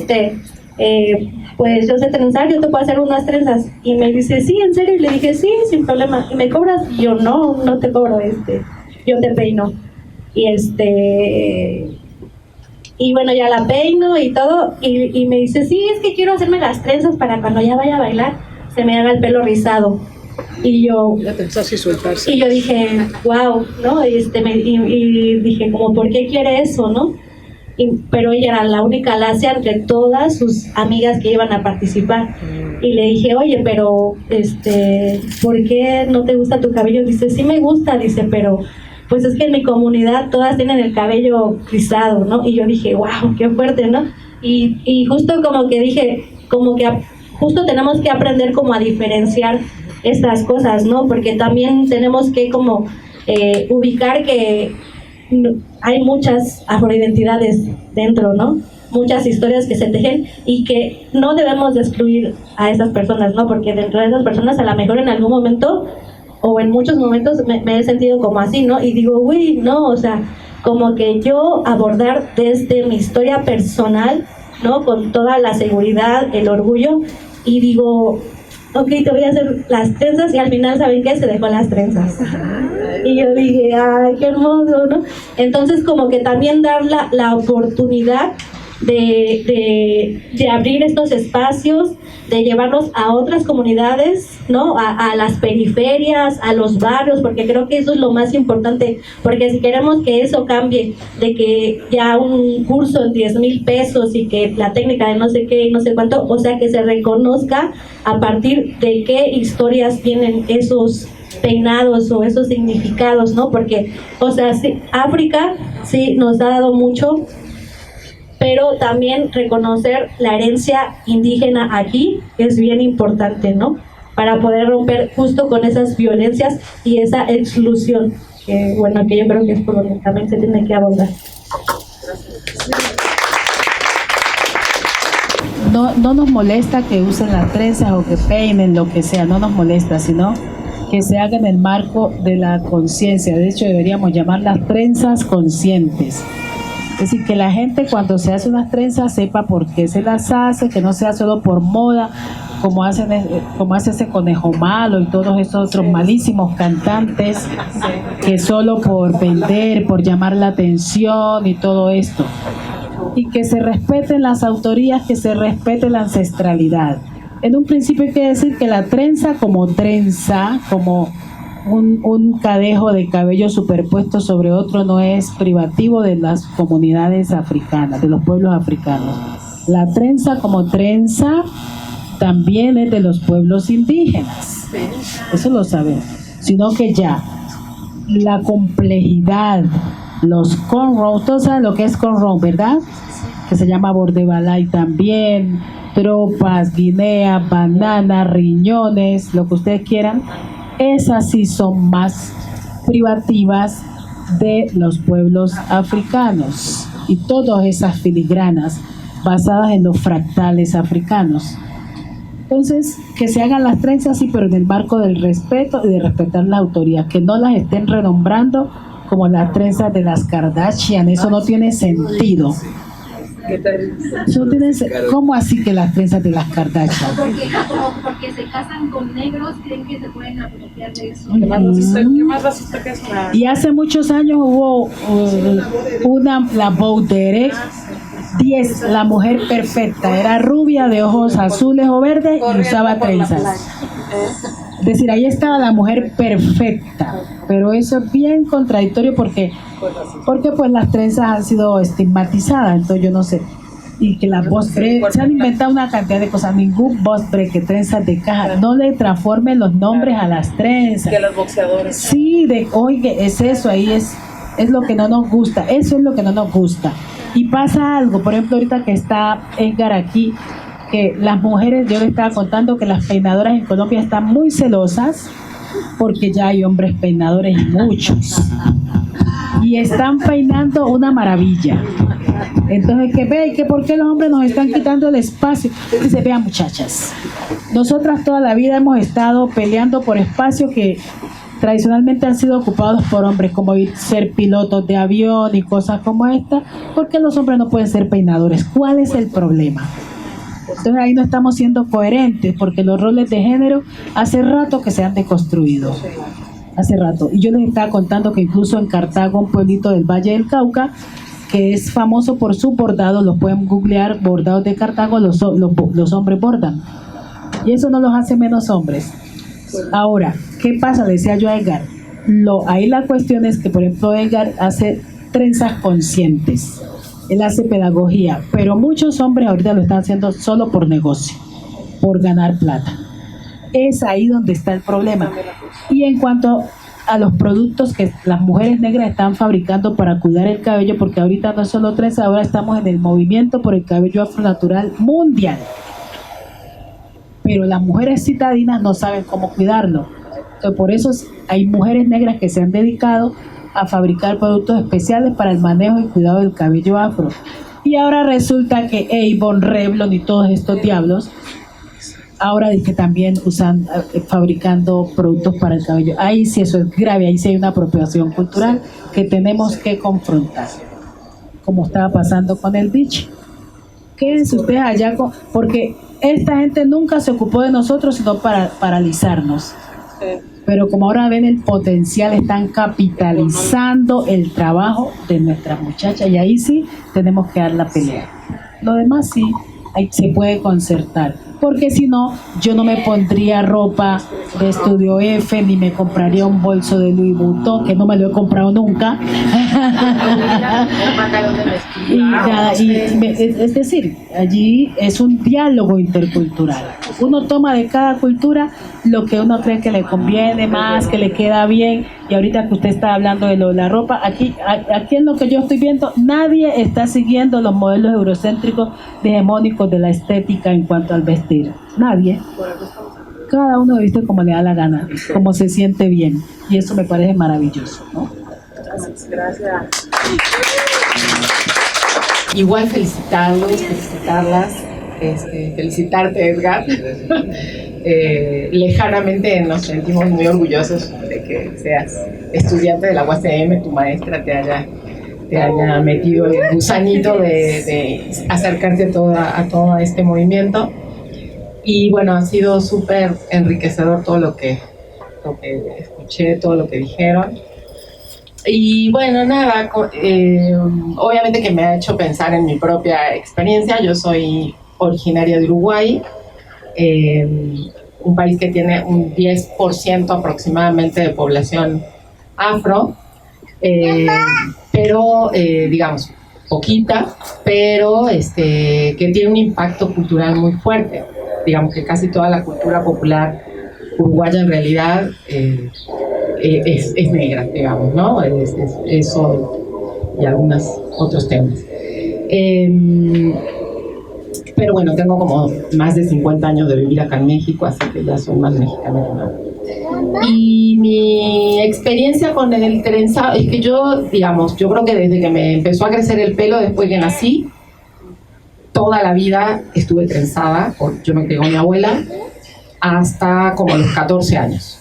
pues yo sé trenzar, yo te puedo hacer unas trenzas. Y me dice, sí, ¿en serio? Y le dije, sí, sin problema. ¿Y me cobras? Y yo, no te cobro, yo te peino. Y bueno, ya la peino y todo, y me dice, sí, es que quiero hacerme las trenzas para cuando ya vaya a bailar, se me haga el pelo rizado. Y yo dije, wow, ¿no? Y dije, como, ¿por qué quiere eso, no? Pero ella era la única lacia entre todas sus amigas que iban a participar. Y le dije, oye, pero, ¿por qué no te gusta tu cabello? Dice, sí me gusta, dice, pero pues es que en mi comunidad todas tienen el cabello rizado, ¿no? Y yo dije, wow, qué fuerte, ¿no? Y justo como que dije, justo tenemos que aprender como a diferenciar estas cosas, ¿no? Porque también tenemos que como ubicar que hay muchas afroidentidades dentro, ¿no? Muchas historias que se tejen y que no debemos de excluir a esas personas, ¿no? Porque dentro de esas personas a lo mejor en algún momento o en muchos momentos me he sentido como así, ¿no? Y digo, uy, no, o sea, como que yo abordar desde mi historia personal, ¿no? Con toda la seguridad, el orgullo, y digo, ok, te voy a hacer las trenzas, y al final, ¿saben qué? Se dejó las trenzas. Y yo dije, ay, qué hermoso, ¿no? Entonces, como que también dar la oportunidad de abrir estos espacios, de llevarlos a otras comunidades, ¿no? A las periferias, a los barrios, porque creo que eso es lo más importante, porque si queremos que eso cambie, de que ya un curso en 10,000 pesos y que la técnica de no sé qué y no sé cuánto, o sea, que se reconozca a partir de qué historias tienen esos peinados o esos significados, ¿no? Porque, o sea, sí, África sí nos ha dado mucho, pero también reconocer la herencia indígena aquí es bien importante, ¿no? Para poder romper justo con esas violencias y esa exclusión, que bueno, que yo creo que es por donde también se tiene que abordar. No nos molesta que usen las trenzas o que peinen, lo que sea, no nos molesta, sino que se haga en el marco de la conciencia. De hecho, deberíamos llamar las trenzas conscientes. Es decir, que la gente cuando se hace unas trenzas sepa por qué se las hace, que no sea solo por moda, como hace ese Conejo Malo y todos esos otros malísimos cantantes, que solo por vender, por llamar la atención y todo esto. Y que se respeten las autorías, que se respete la ancestralidad. En un principio hay que decir que la trenza, como un cadejo de cabello superpuesto sobre otro, no es privativo de las comunidades africanas, de los pueblos africanos. La trenza como trenza también es de los pueblos indígenas, eso lo sabemos, sino que ya la complejidad, los cornrows, todos saben lo que es cornrow, ¿verdad? Que se llama bordebalay también, tropas, guinea, banana, riñones, lo que ustedes quieran. Esas sí son más privativas de los pueblos africanos, y todas esas filigranas basadas en los fractales africanos. Entonces, que se hagan las trenzas, sí, pero en el marco del respeto y de respetar la autoría, que no las estén renombrando como las trenzas de las Kardashian. Eso no tiene sentido. ¿Cómo así que las trenzas de las Kardashian? Porque se casan con negros, creen que se pueden apropiar de eso. ¿Qué más racista que eso? Y hace muchos años hubo la Baudelaire 10, la mujer perfecta, era rubia, de ojos azules o verdes y usaba trenzas. Es decir, ahí estaba la mujer perfecta, pero eso es bien contradictorio porque pues las trenzas han sido estigmatizadas, entonces yo no sé. Y que las Bosbre, se han inventado una cantidad de cosas, ningún Bosbre, que trenzas de caja, no le transformen los nombres a las trenzas. Que los boxeadores. Sí, oye, es eso, ahí es lo que no nos gusta, eso es lo que no nos gusta. Y pasa algo, por ejemplo, ahorita que está Edgar aquí, que las mujeres, yo le estaba contando que las peinadoras en Colombia están muy celosas porque ya hay hombres peinadores, muchos, y están peinando una maravilla. Entonces, que ¿por qué los hombres nos están quitando el espacio? Dice, vean, muchachas, nosotras toda la vida hemos estado peleando por espacios que tradicionalmente han sido ocupados por hombres, como ser pilotos de avión y cosas como esta. ¿Por qué los hombres no pueden ser peinadores? ¿Cuál es el problema? Entonces ahí no estamos siendo coherentes, porque los roles de género hace rato que se han deconstruido. Hace rato. Y yo les estaba contando que incluso en Cartago, un pueblito del Valle del Cauca, que es famoso por su bordado, los pueden googlear, bordados de Cartago, los hombres bordan. Y eso no los hace menos hombres. Ahora, ¿qué pasa? Le decía yo a Edgar. Ahí la cuestión es que, por ejemplo, Edgar hace trenzas conscientes. Él hace pedagogía, pero muchos hombres ahorita lo están haciendo solo por negocio, por ganar plata. Es ahí donde está el problema. Y en cuanto a los productos que las mujeres negras están fabricando para cuidar el cabello, porque ahorita no es solo trenza, ahora estamos en el movimiento por el cabello afronatural mundial. Pero las mujeres citadinas no saben cómo cuidarlo. Entonces, por eso hay mujeres negras que se han dedicado a fabricar productos especiales para el manejo y cuidado del cabello afro. Y ahora resulta que Avon, Revlon y todos estos diablos ahora dice que también usan, fabricando productos para el cabello. Ahí sí eso es grave, ahí sí hay una apropiación cultural que tenemos que confrontar, como estaba pasando con el bicho. Quédense ustedes allá, porque esta gente nunca se ocupó de nosotros sino para paralizarnos. Pero como ahora ven el potencial, están capitalizando el trabajo de nuestras muchachas, y ahí sí tenemos que dar la pelea. Lo demás sí se puede concertar, porque si no, yo no me pondría ropa de Estudio F, ni me compraría un bolso de Louis Vuitton, que no me lo he comprado nunca. Es decir, allí es un diálogo intercultural. Uno toma de cada cultura lo que uno cree que le conviene más, que le queda bien. Y ahorita que usted está hablando de la ropa, aquí en lo que yo estoy viendo, nadie está siguiendo los modelos eurocéntricos hegemónicos de la estética en cuanto al vestir. Nadie. Cada uno viste como le da la gana, como se siente bien. Y eso me parece maravilloso, ¿no? Gracias. Igual felicitarlos, felicitarlas, felicitarte, Edgar. Lejanamente nos sentimos muy orgullosos de que seas estudiante de la UACM, tu maestra te haya metido el gusanito de acercarte a todo este movimiento. Y bueno, ha sido súper enriquecedor todo lo que escuché, todo lo que dijeron. Y bueno, nada, obviamente que me ha hecho pensar en mi propia experiencia. Yo soy originaria de Uruguay, un país que tiene un 10% aproximadamente de población afro, pero digamos, poquita, pero que tiene un impacto cultural muy fuerte. Digamos que casi toda la cultura popular uruguaya en realidad es negra, digamos, ¿no? Eso y algunos otros temas. Pero bueno, tengo como más de 50 años de vivir acá en México, así que ya soy más mexicana que nada. Y mi experiencia con el trenzado es que yo creo que desde que me empezó a crecer el pelo, después que nací, toda la vida estuve trenzada, yo me crié con mi abuela, hasta como los 14 años.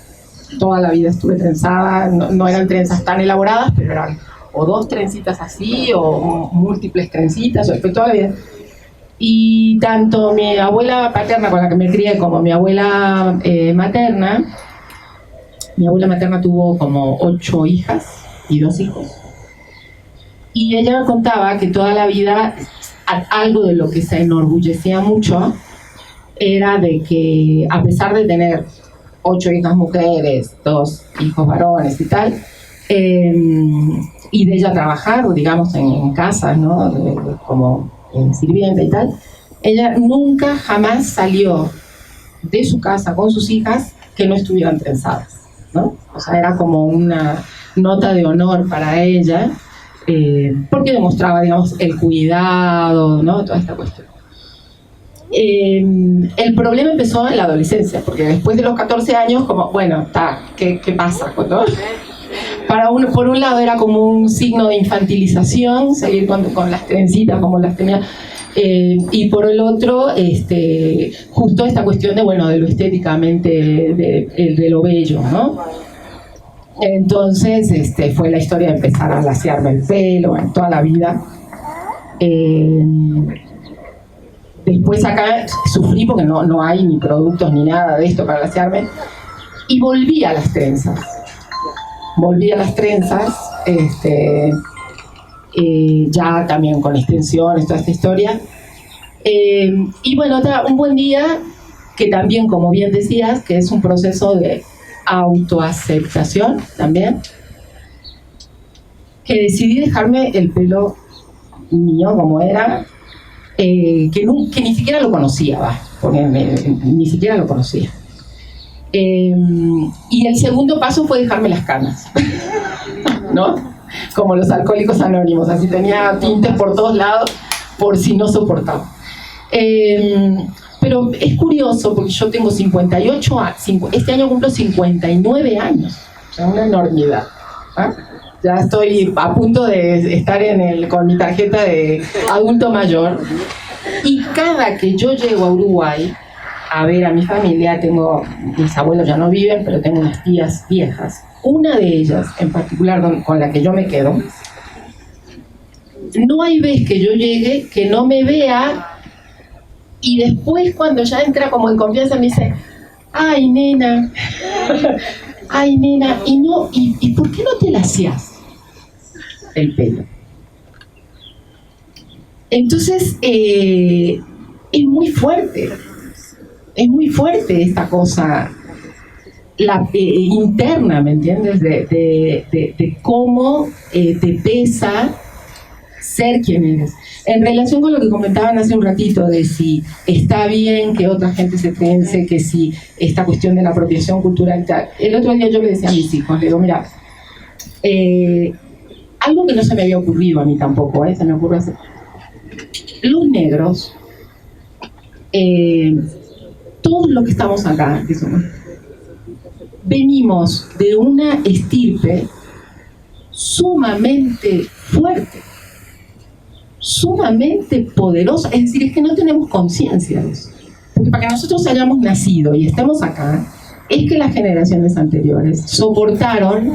Toda la vida estuve trenzada, no eran trenzas tan elaboradas, pero eran o dos trencitas así, o múltiples trencitas, toda la vida. Y tanto mi abuela paterna, con la que me crié, como mi abuela materna, tuvo como 8 hijas y 2 hijos. Y ella me contaba que toda la vida, algo de lo que se enorgullecía mucho, era de que a pesar de tener 8 hijas mujeres, 2 hijos varones y tal, y de ella trabajar, digamos, en casa, ¿no? Como sirvienta y tal, ella nunca jamás salió de su casa con sus hijas que no estuvieran trenzadas, ¿no? O sea, era como una nota de honor para ella, porque demostraba, digamos, el cuidado, ¿no? Toda esta cuestión. El problema empezó en la adolescencia, porque después de los 14 años, como, bueno, ¿qué pasa? ¿No? Por un lado era como un signo de infantilización, seguir con las trencitas como las tenía, y por el otro, justo esta cuestión de lo estéticamente, de lo bello, ¿no? Entonces, fue la historia de empezar a lasearme el pelo en toda la vida. Después acá sufrí porque no hay ni productos ni nada de esto para glasearme. Y volví a las trenzas. Ya también con extensiones, toda esta historia. Y bueno, un buen día, que también, como bien decías, que es un proceso de autoaceptación también, que decidí dejarme el pelo mío como era, que ni siquiera lo conocía, ni siquiera lo conocía. Y el segundo paso fue dejarme las canas, ¿no? Como los alcohólicos anónimos, así tenía tintes por todos lados por si no soportaba. Pero es curioso porque yo tengo 58 años, este año cumplo 59 años, o sea, una enormidad, ¿eh? Ya estoy a punto de estar con mi tarjeta de adulto mayor, y cada que yo llego a Uruguay a ver a mi familia, mis abuelos ya no viven, pero tengo unas tías viejas, una de ellas en particular con la que yo me quedo, no hay vez que yo llegue que no me vea, y después cuando ya entra como en confianza me dice, ay nena, ¿y por qué no te laseás el pelo? Entonces es muy fuerte esta cosa interna, ¿me entiendes? De cómo te pesa ser quien eres. En relación con lo que comentaban hace un ratito de si está bien que otra gente se trense, que si esta cuestión de la apropiación cultural, el otro día yo le decía a mis hijos, le digo, mira, algo que no se me había ocurrido a mí tampoco, se me ocurrió hacer. Los negros, todos los que estamos acá, que somos, venimos de una estirpe sumamente fuerte, sumamente poderosa, es decir, es que no tenemos conciencia de eso. Porque para que nosotros hayamos nacido y estemos acá, es que las generaciones anteriores soportaron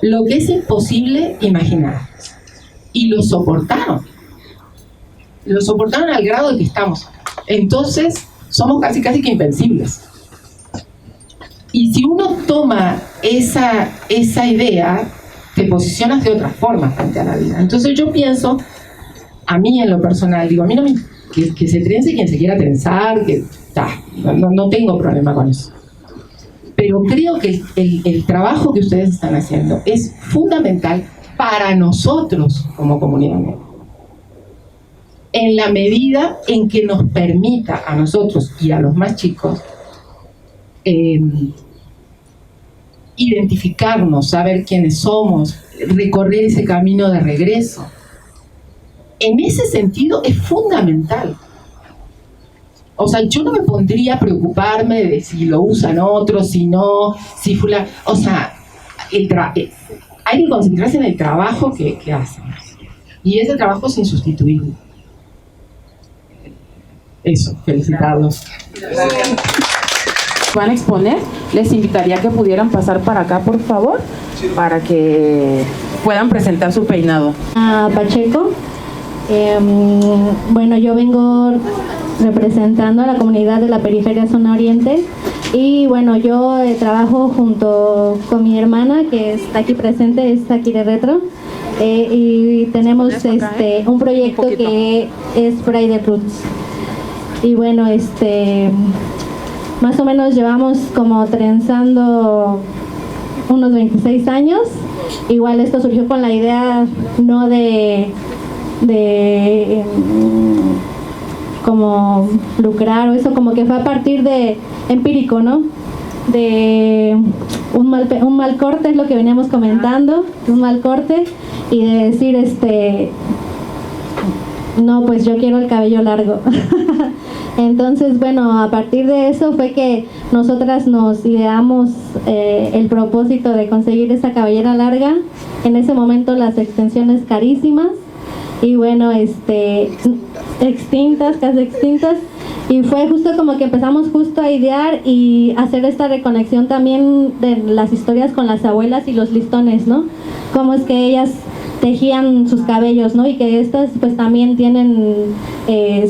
lo que es imposible imaginar. Y lo soportaron al grado de que estamos acá. Entonces, somos casi que invencibles. Y si uno toma esa idea, te posicionas de otra forma frente a la vida. Entonces yo pienso, a mí en lo personal, digo, a mí no me... Que se trence quien se quiera trenzar, no tengo problema con eso. Pero creo que el trabajo que ustedes están haciendo es fundamental para nosotros como comunidad negra. En la medida en que nos permita a nosotros y a los más chicos identificarnos, saber quiénes somos, recorrer ese camino de regreso. En ese sentido es fundamental. O sea, yo no me pondría a preocuparme de si lo usan otros, si no, si fulano. O sea, hay que concentrarse en el trabajo que hacen. Y ese trabajo es insustituible. Eso, felicitarlos. Van a exponer, les invitaría a que pudieran pasar para acá, por favor, para que puedan presentar su peinado. Pacheco. Bueno, yo vengo representando a la comunidad de la periferia zona oriente y bueno, yo trabajo junto con mi hermana que está aquí presente, es aquí de Retro, y tenemos un proyecto que es Braided Roots. Y bueno, más o menos llevamos como trenzando unos 26 años. Igual esto surgió con la idea no de como lucrar o eso, como que fue a partir de empírico, ¿no? De un mal corte, es lo que veníamos comentando, un mal corte, y de decir no, pues yo quiero el cabello largo. Entonces, bueno, a partir de eso fue que nosotras nos ideamos el propósito de conseguir esa cabellera larga. En ese momento las extensiones carísimas y bueno, extintas, casi extintas. Y fue justo como que empezamos justo a idear y hacer esta reconexión también de las historias con las abuelas y los listones, ¿no? Cómo es que ellas tejían sus cabellos, ¿no? Y que estas pues también tienen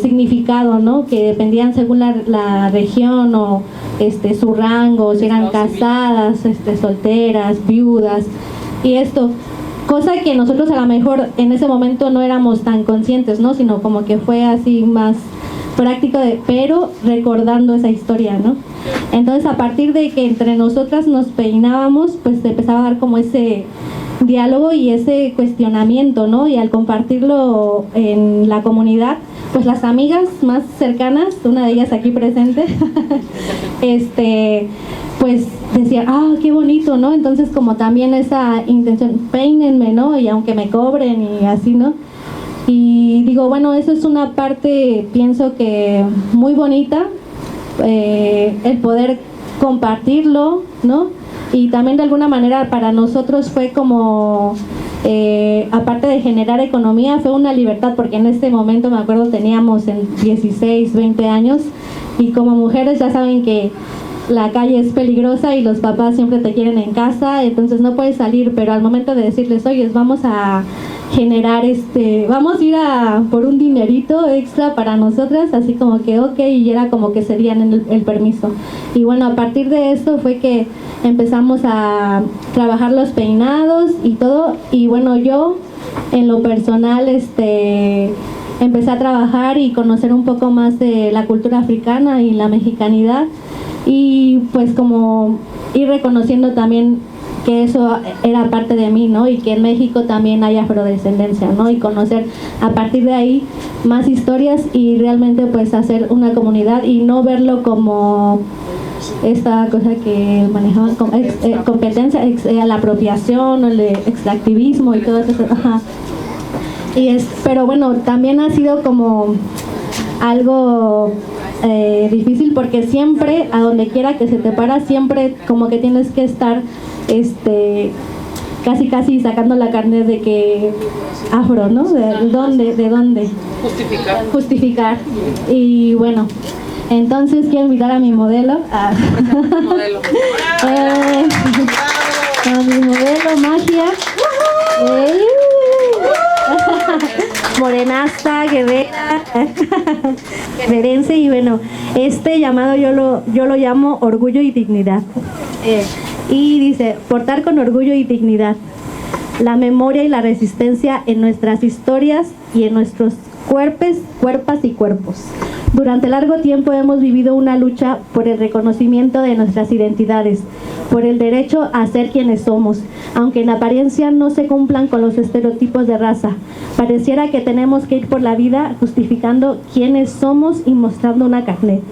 significado, ¿no? Que dependían según la región o su rango, si eran casadas, solteras, viudas, y esto, cosa que nosotros a lo mejor en ese momento no éramos tan conscientes, ¿no? Sino como que fue así más práctico, pero recordando esa historia, ¿no? Entonces, a partir de que entre nosotras nos peinábamos, pues se empezaba a dar como ese diálogo y ese cuestionamiento, ¿no? Y al compartirlo en la comunidad, pues las amigas más cercanas, una de ellas aquí presente, pues decían, ah, qué bonito, ¿no? Entonces, como también esa intención, peínenme, ¿no? Y aunque me cobren y así, ¿no? Y digo, bueno, eso es una parte, pienso que muy bonita, el poder compartirlo, ¿no? Y también de alguna manera para nosotros fue como, aparte de generar economía, fue una libertad, porque en este momento, me acuerdo, teníamos 16, 20 años, y como mujeres ya saben que la calle es peligrosa y los papás siempre te quieren en casa, entonces no puedes salir, pero al momento de decirles, oye, vamos a generar vamos a ir por un dinerito extra para nosotras, así como que ok, y era como que serían el permiso. Y bueno, a partir de esto fue que empezamos a trabajar los peinados y todo, y bueno, yo en lo personal empecé a trabajar y conocer un poco más de la cultura africana y la mexicanidad, y pues como ir reconociendo también que eso era parte de mí, ¿no? Y que en México también hay afrodescendencia, ¿no? Y conocer a partir de ahí más historias y realmente pues hacer una comunidad y no verlo como esta cosa que manejaban como competencia, la apropiación o el extractivismo y todo eso. Ajá. Pero bueno, también ha sido como algo difícil, porque siempre, a donde quiera que se te para, siempre como que tienes que estar casi sacando la carne de que afro, ¿no? ¿De dónde? Justificar. Y bueno, entonces quiero invitar a mi modelo, a mi modelo Magia, morenaza, guerrera, guerrerense, y bueno, este llamado yo lo llamo orgullo y dignidad. Y dice, portar con orgullo y dignidad la memoria y la resistencia en nuestras historias y en nuestros cuerpas y cuerpos. Durante largo tiempo hemos vivido una lucha por el reconocimiento de nuestras identidades, por el derecho a ser quienes somos, aunque en apariencia no se cumplan con los estereotipos de raza. Pareciera que tenemos que ir por la vida justificando quiénes somos y mostrando una carnet,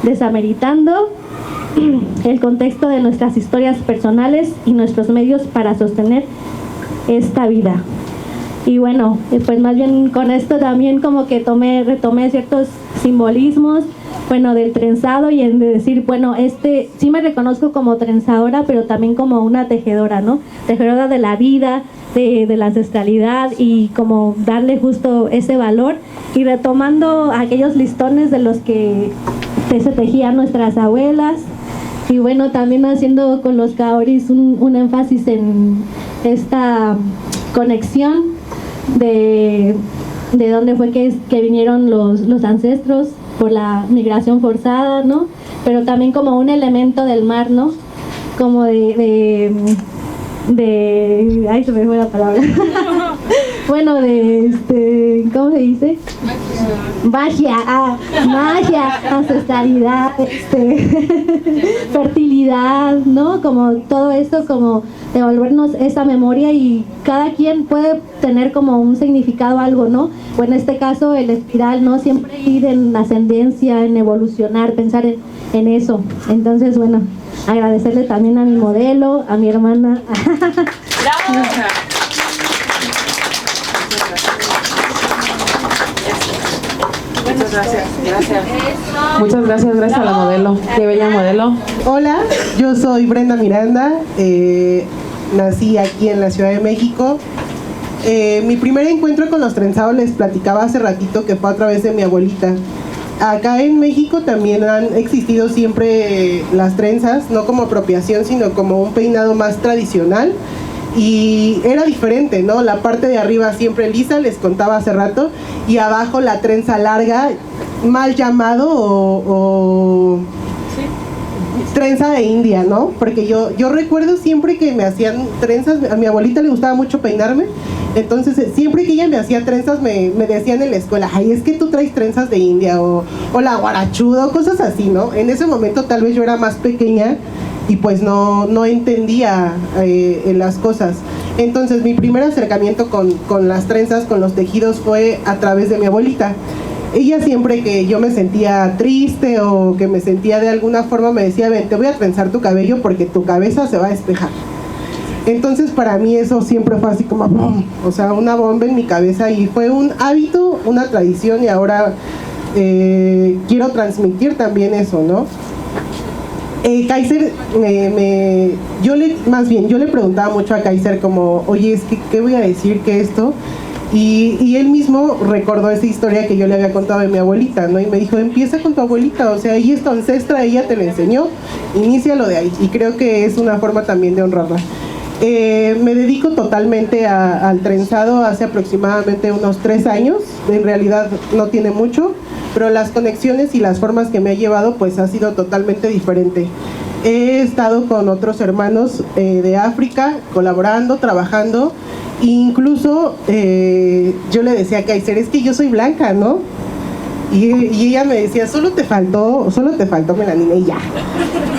desameritando el contexto de nuestras historias personales y nuestros medios para sostener esta vida. Y bueno, pues más bien con esto también como que retomé ciertos simbolismos, bueno, del trenzado, y en de decir, bueno, sí me reconozco como trenzadora, pero también como una tejedora, ¿no? Tejedora de la vida, de la ancestralidad, y como darle justo ese valor, y retomando aquellos listones de los que se tejían nuestras abuelas. Y bueno, también haciendo con los kaoris un énfasis en esta conexión de dónde fue que vinieron los ancestros por la migración forzada, ¿no? Pero también como un elemento del mar, ¿no? Como ay, se me fue la palabra. Bueno, ¿cómo se dice? Magia, ancestralidad, fertilidad, ¿no? Como todo esto, como devolvernos esa memoria, y cada quien puede tener como un significado, algo, ¿no? O en este caso el espiral, ¿no? Siempre ir en ascendencia, en evolucionar, pensar en eso. Entonces, bueno, agradecerle también a mi modelo, a mi hermana. ¡Bravo! Muchas gracias a la modelo. Qué bella modelo. Hola, yo soy Brenda Miranda, nací aquí en la Ciudad de México. Mi primer encuentro con los trenzados, les platicaba hace ratito, que fue a través de mi abuelita. Acá en México también han existido siempre las trenzas, no como apropiación, sino como un peinado más tradicional. y era diferente, ¿no? La parte de arriba siempre lisa, les contaba hace rato, y abajo la trenza larga, mal llamado o trenza de India, ¿no? Porque yo recuerdo siempre que me hacían trenzas, a mi abuelita le gustaba mucho peinarme, entonces siempre que ella me hacía trenzas me decían en la escuela, ay, es que tú traes trenzas de India o la guarachuda, cosas así, ¿no? En ese momento tal vez yo era más pequeña y pues no entendía las cosas. Entonces mi primer acercamiento con las trenzas, con los tejidos, fue a través de mi abuelita. Ella siempre que yo me sentía triste o que me sentía de alguna forma me decía, ven, te voy a trenzar tu cabello porque tu cabeza se va a despejar. Entonces para mí eso siempre fue así como ¡bum! O sea, una bomba en mi cabeza, y fue un hábito, una tradición, y ahora quiero transmitir también eso, ¿no? Kaiser, yo le preguntaba mucho a Kaiser como, oye, es que, ¿qué voy a decir que esto? Y él mismo recordó esa historia que yo le había contado de mi abuelita, ¿no? Y me dijo, empieza con tu abuelita, o sea, ella es tu ancestra, ella te lo enseñó, inícialo de ahí. Y creo que es una forma también de honrarla. Me dedico totalmente al trenzado hace aproximadamente unos 3 años, en realidad no tiene mucho, pero las conexiones y las formas que me ha llevado pues ha sido totalmente diferente. He estado con otros hermanos de África, colaborando, trabajando, e incluso yo le decía a Kaiser, es que yo soy blanca, ¿no? Y ella me decía, solo te faltó melanina y ya.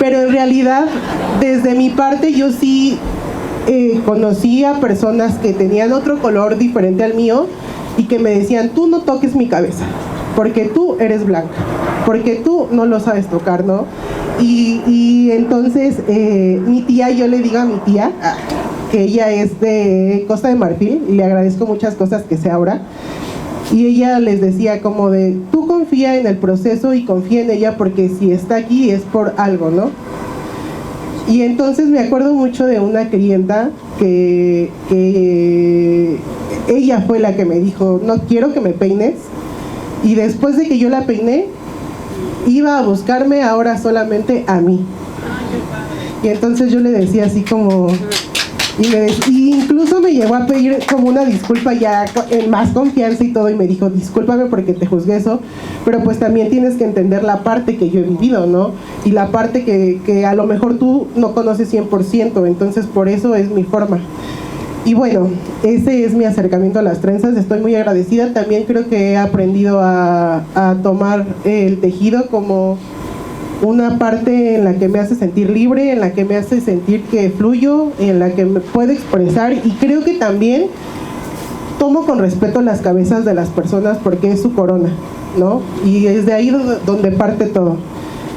Pero en realidad, desde mi parte, yo sí conocí a personas que tenían otro color diferente al mío y que me decían, tú no toques mi cabeza, porque tú eres blanca, porque tú no lo sabes tocar, ¿no? Y entonces mi tía, yo le digo a mi tía, que ella es de Costa de Marfil, y le agradezco muchas cosas que sé ahora, y ella les decía como de, tú confía en el proceso y confía en ella, porque si está aquí es por algo, ¿no? Y entonces me acuerdo mucho de una clienta que ella fue la que me dijo, no quiero que me peines, y después de que yo la peiné, iba a buscarme ahora solamente a mí. Y entonces yo le decía así como, y incluso me llegó a pedir como una disculpa ya en más confianza y todo, y me dijo, discúlpame porque te juzgué eso, pero pues también tienes que entender la parte que yo he vivido, ¿no? Y la parte que a lo mejor tú no conoces 100%, entonces por eso es mi forma. Y bueno, ese es mi acercamiento a las trenzas, estoy muy agradecida. También creo que he aprendido a tomar el tejido como una parte en la que me hace sentir libre, en la que me hace sentir que fluyo, en la que me puedo expresar, y creo que también tomo con respeto las cabezas de las personas porque es su corona, ¿no? Y es de ahí donde parte todo.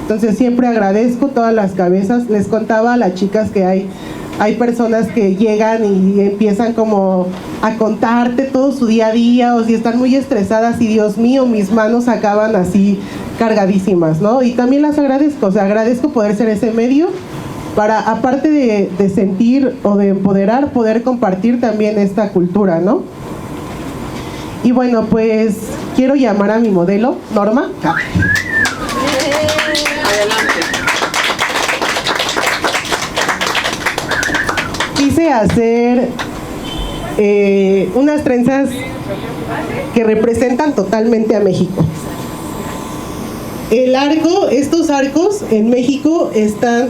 Entonces siempre agradezco todas las cabezas. Les contaba a las chicas que hay personas que llegan y empiezan como a contarte todo su día a día, o si están muy estresadas y Dios mío, mis manos acaban así cargadísimas, ¿no? Y también las agradezco, o sea, agradezco poder ser ese medio para, aparte de sentir o de empoderar, poder compartir también esta cultura, ¿no? Y bueno, pues quiero llamar a mi modelo, Norma. Quise hacer unas trenzas que representan totalmente a México. El arco, estos arcos en México están,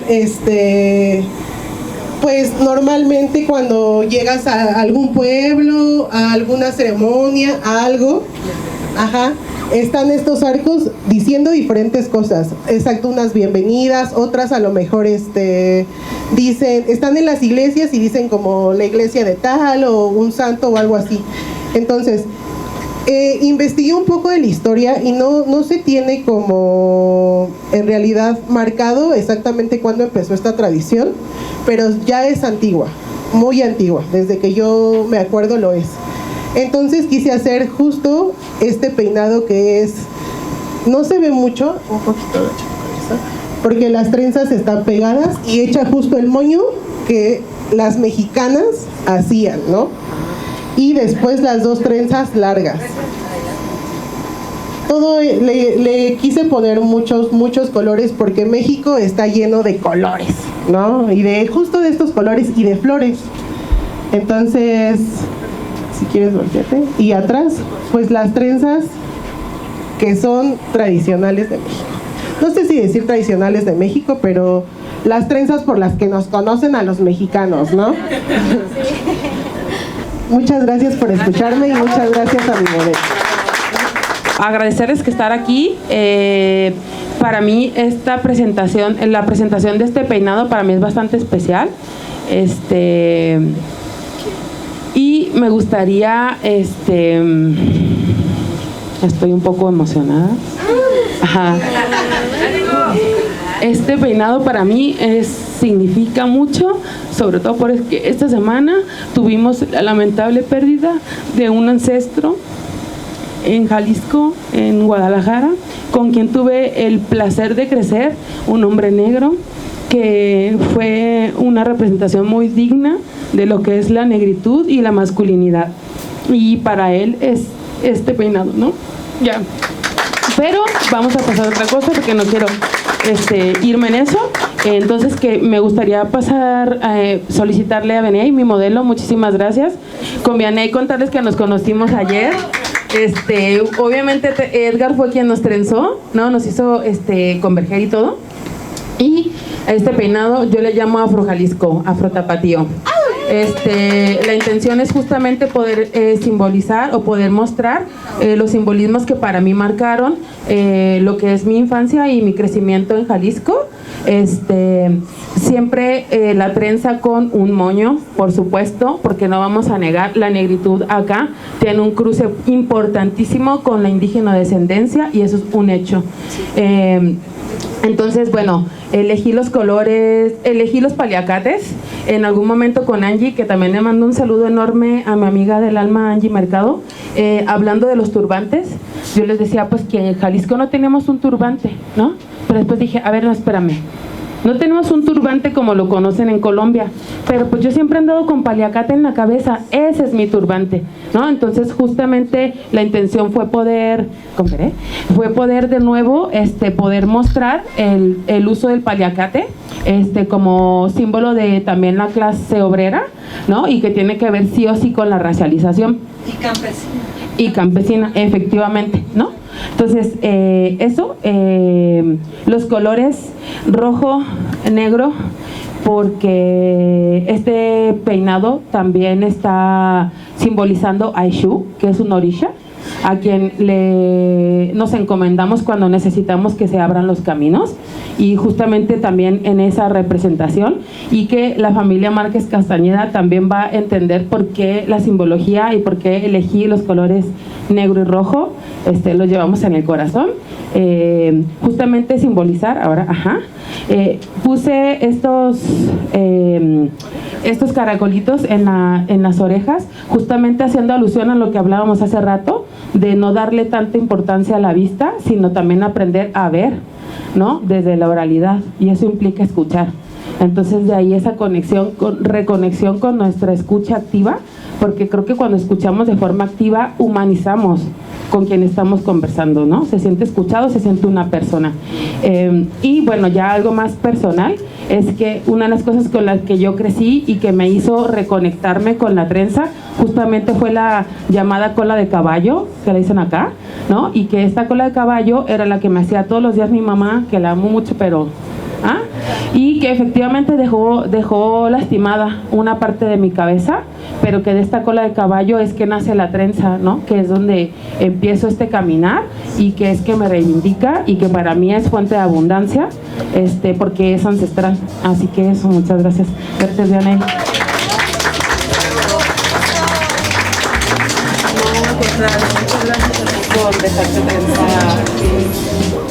pues normalmente cuando llegas a algún pueblo, a alguna ceremonia, a algo, están estos arcos diciendo diferentes cosas. Exacto, unas bienvenidas, otras a lo mejor dicen, están en las iglesias y dicen como la iglesia de tal o un santo o algo así. Entonces, investigué un poco de la historia y no se tiene como en realidad marcado exactamente cuándo empezó esta tradición, pero ya es antigua, muy antigua, desde que yo me acuerdo lo es. Entonces quise hacer justo este peinado que es, no se ve mucho, un poquito de cabeza, porque las trenzas están pegadas y echa justo el moño que las mexicanas hacían, ¿no? Y después las dos trenzas largas. Todo le quise poner muchos colores porque México está lleno de colores, ¿no? Y de justo de estos colores y de flores. Entonces, si quieres voltearte. Y atrás, pues las trenzas que son tradicionales de México. No sé si decir tradicionales de México, pero las trenzas por las que nos conocen a los mexicanos, ¿no? Muchas gracias por escucharme y muchas gracias a mi modelo. Agradecerles que estar aquí. Para mí esta presentación, la presentación de este peinado para mí es bastante especial. Y me gustaría, estoy un poco emocionada. Ajá. Este peinado para mí significa mucho, sobre todo porque esta semana tuvimos la lamentable pérdida de un ancestro en Jalisco, en Guadalajara, con quien tuve el placer de crecer, un hombre negro que fue una representación muy digna de lo que es la negritud y la masculinidad. Y para él es este peinado, ¿no? Ya. Pero vamos a pasar a otra cosa porque no quiero irme en eso. Entonces que me gustaría pasar solicitarle a Vianey, mi modelo, muchísimas gracias. Con Vianey contarles que nos conocimos ayer. Obviamente Edgar fue quien nos trenzó, ¿no? Nos hizo converger y todo. Y a este peinado yo le llamo Afro Jalisco, Afro Tapatío. La intención es justamente poder simbolizar o poder mostrar los simbolismos que para mí marcaron lo que es mi infancia y mi crecimiento en Jalisco. Siempre la trenza con un moño, por supuesto, porque no vamos a negar, la negritud acá tiene un cruce importantísimo con la indígena descendencia y eso es un hecho. Entonces, bueno, elegí los colores, elegí los paliacates. En algún momento con Angie, que también le mando un saludo enorme a mi amiga del alma, Angie Mercado, hablando de los turbantes, yo les decía pues que en Jalisco no tenemos un turbante, ¿no? Pero después dije, a ver, no, espérame. No tenemos un turbante como lo conocen en Colombia, pero pues yo siempre he andado con paliacate en la cabeza, ese es mi turbante, ¿no? Entonces justamente la intención fue poder, de nuevo, poder mostrar el uso del paliacate, como símbolo de también la clase obrera, ¿no? Y que tiene que ver sí o sí con la racialización. Y campesina, efectivamente, ¿no? Entonces, los colores rojo, negro, porque este peinado también está simbolizando a Eshu, que es un orisha, a quien nos encomendamos cuando necesitamos que se abran los caminos, y justamente también en esa representación, y que la familia Márquez Castañeda también va a entender por qué la simbología y por qué elegí los colores negro y rojo, los llevamos en el corazón, justamente simbolizar, ahora, puse estos caracolitos en las orejas, justamente haciendo alusión a lo que hablábamos hace rato, de no darle tanta importancia a la vista, sino también aprender a ver, ¿no? Desde la oralidad, y eso implica escuchar. Entonces de ahí esa reconexión con nuestra escucha activa, porque creo que cuando escuchamos de forma activa humanizamos con quien estamos conversando, ¿no? Se siente escuchado, se siente una persona. Y bueno, ya algo más personal, es que una de las cosas con las que yo crecí y que me hizo reconectarme con la trenza, justamente fue la llamada cola de caballo, que le dicen acá, ¿no? Y que esta cola de caballo era la que me hacía todos los días mi mamá, que la amo mucho, pero... y que efectivamente dejó lastimada una parte de mi cabeza, pero que de esta cola de caballo es que nace la trenza, ¿no? Que es donde empiezo este caminar y que es que me reivindica y que para mí es fuente de abundancia, porque es ancestral. Así que eso, muchas gracias. Gracias, Vianey. Muchas gracias por dejarte trenzar.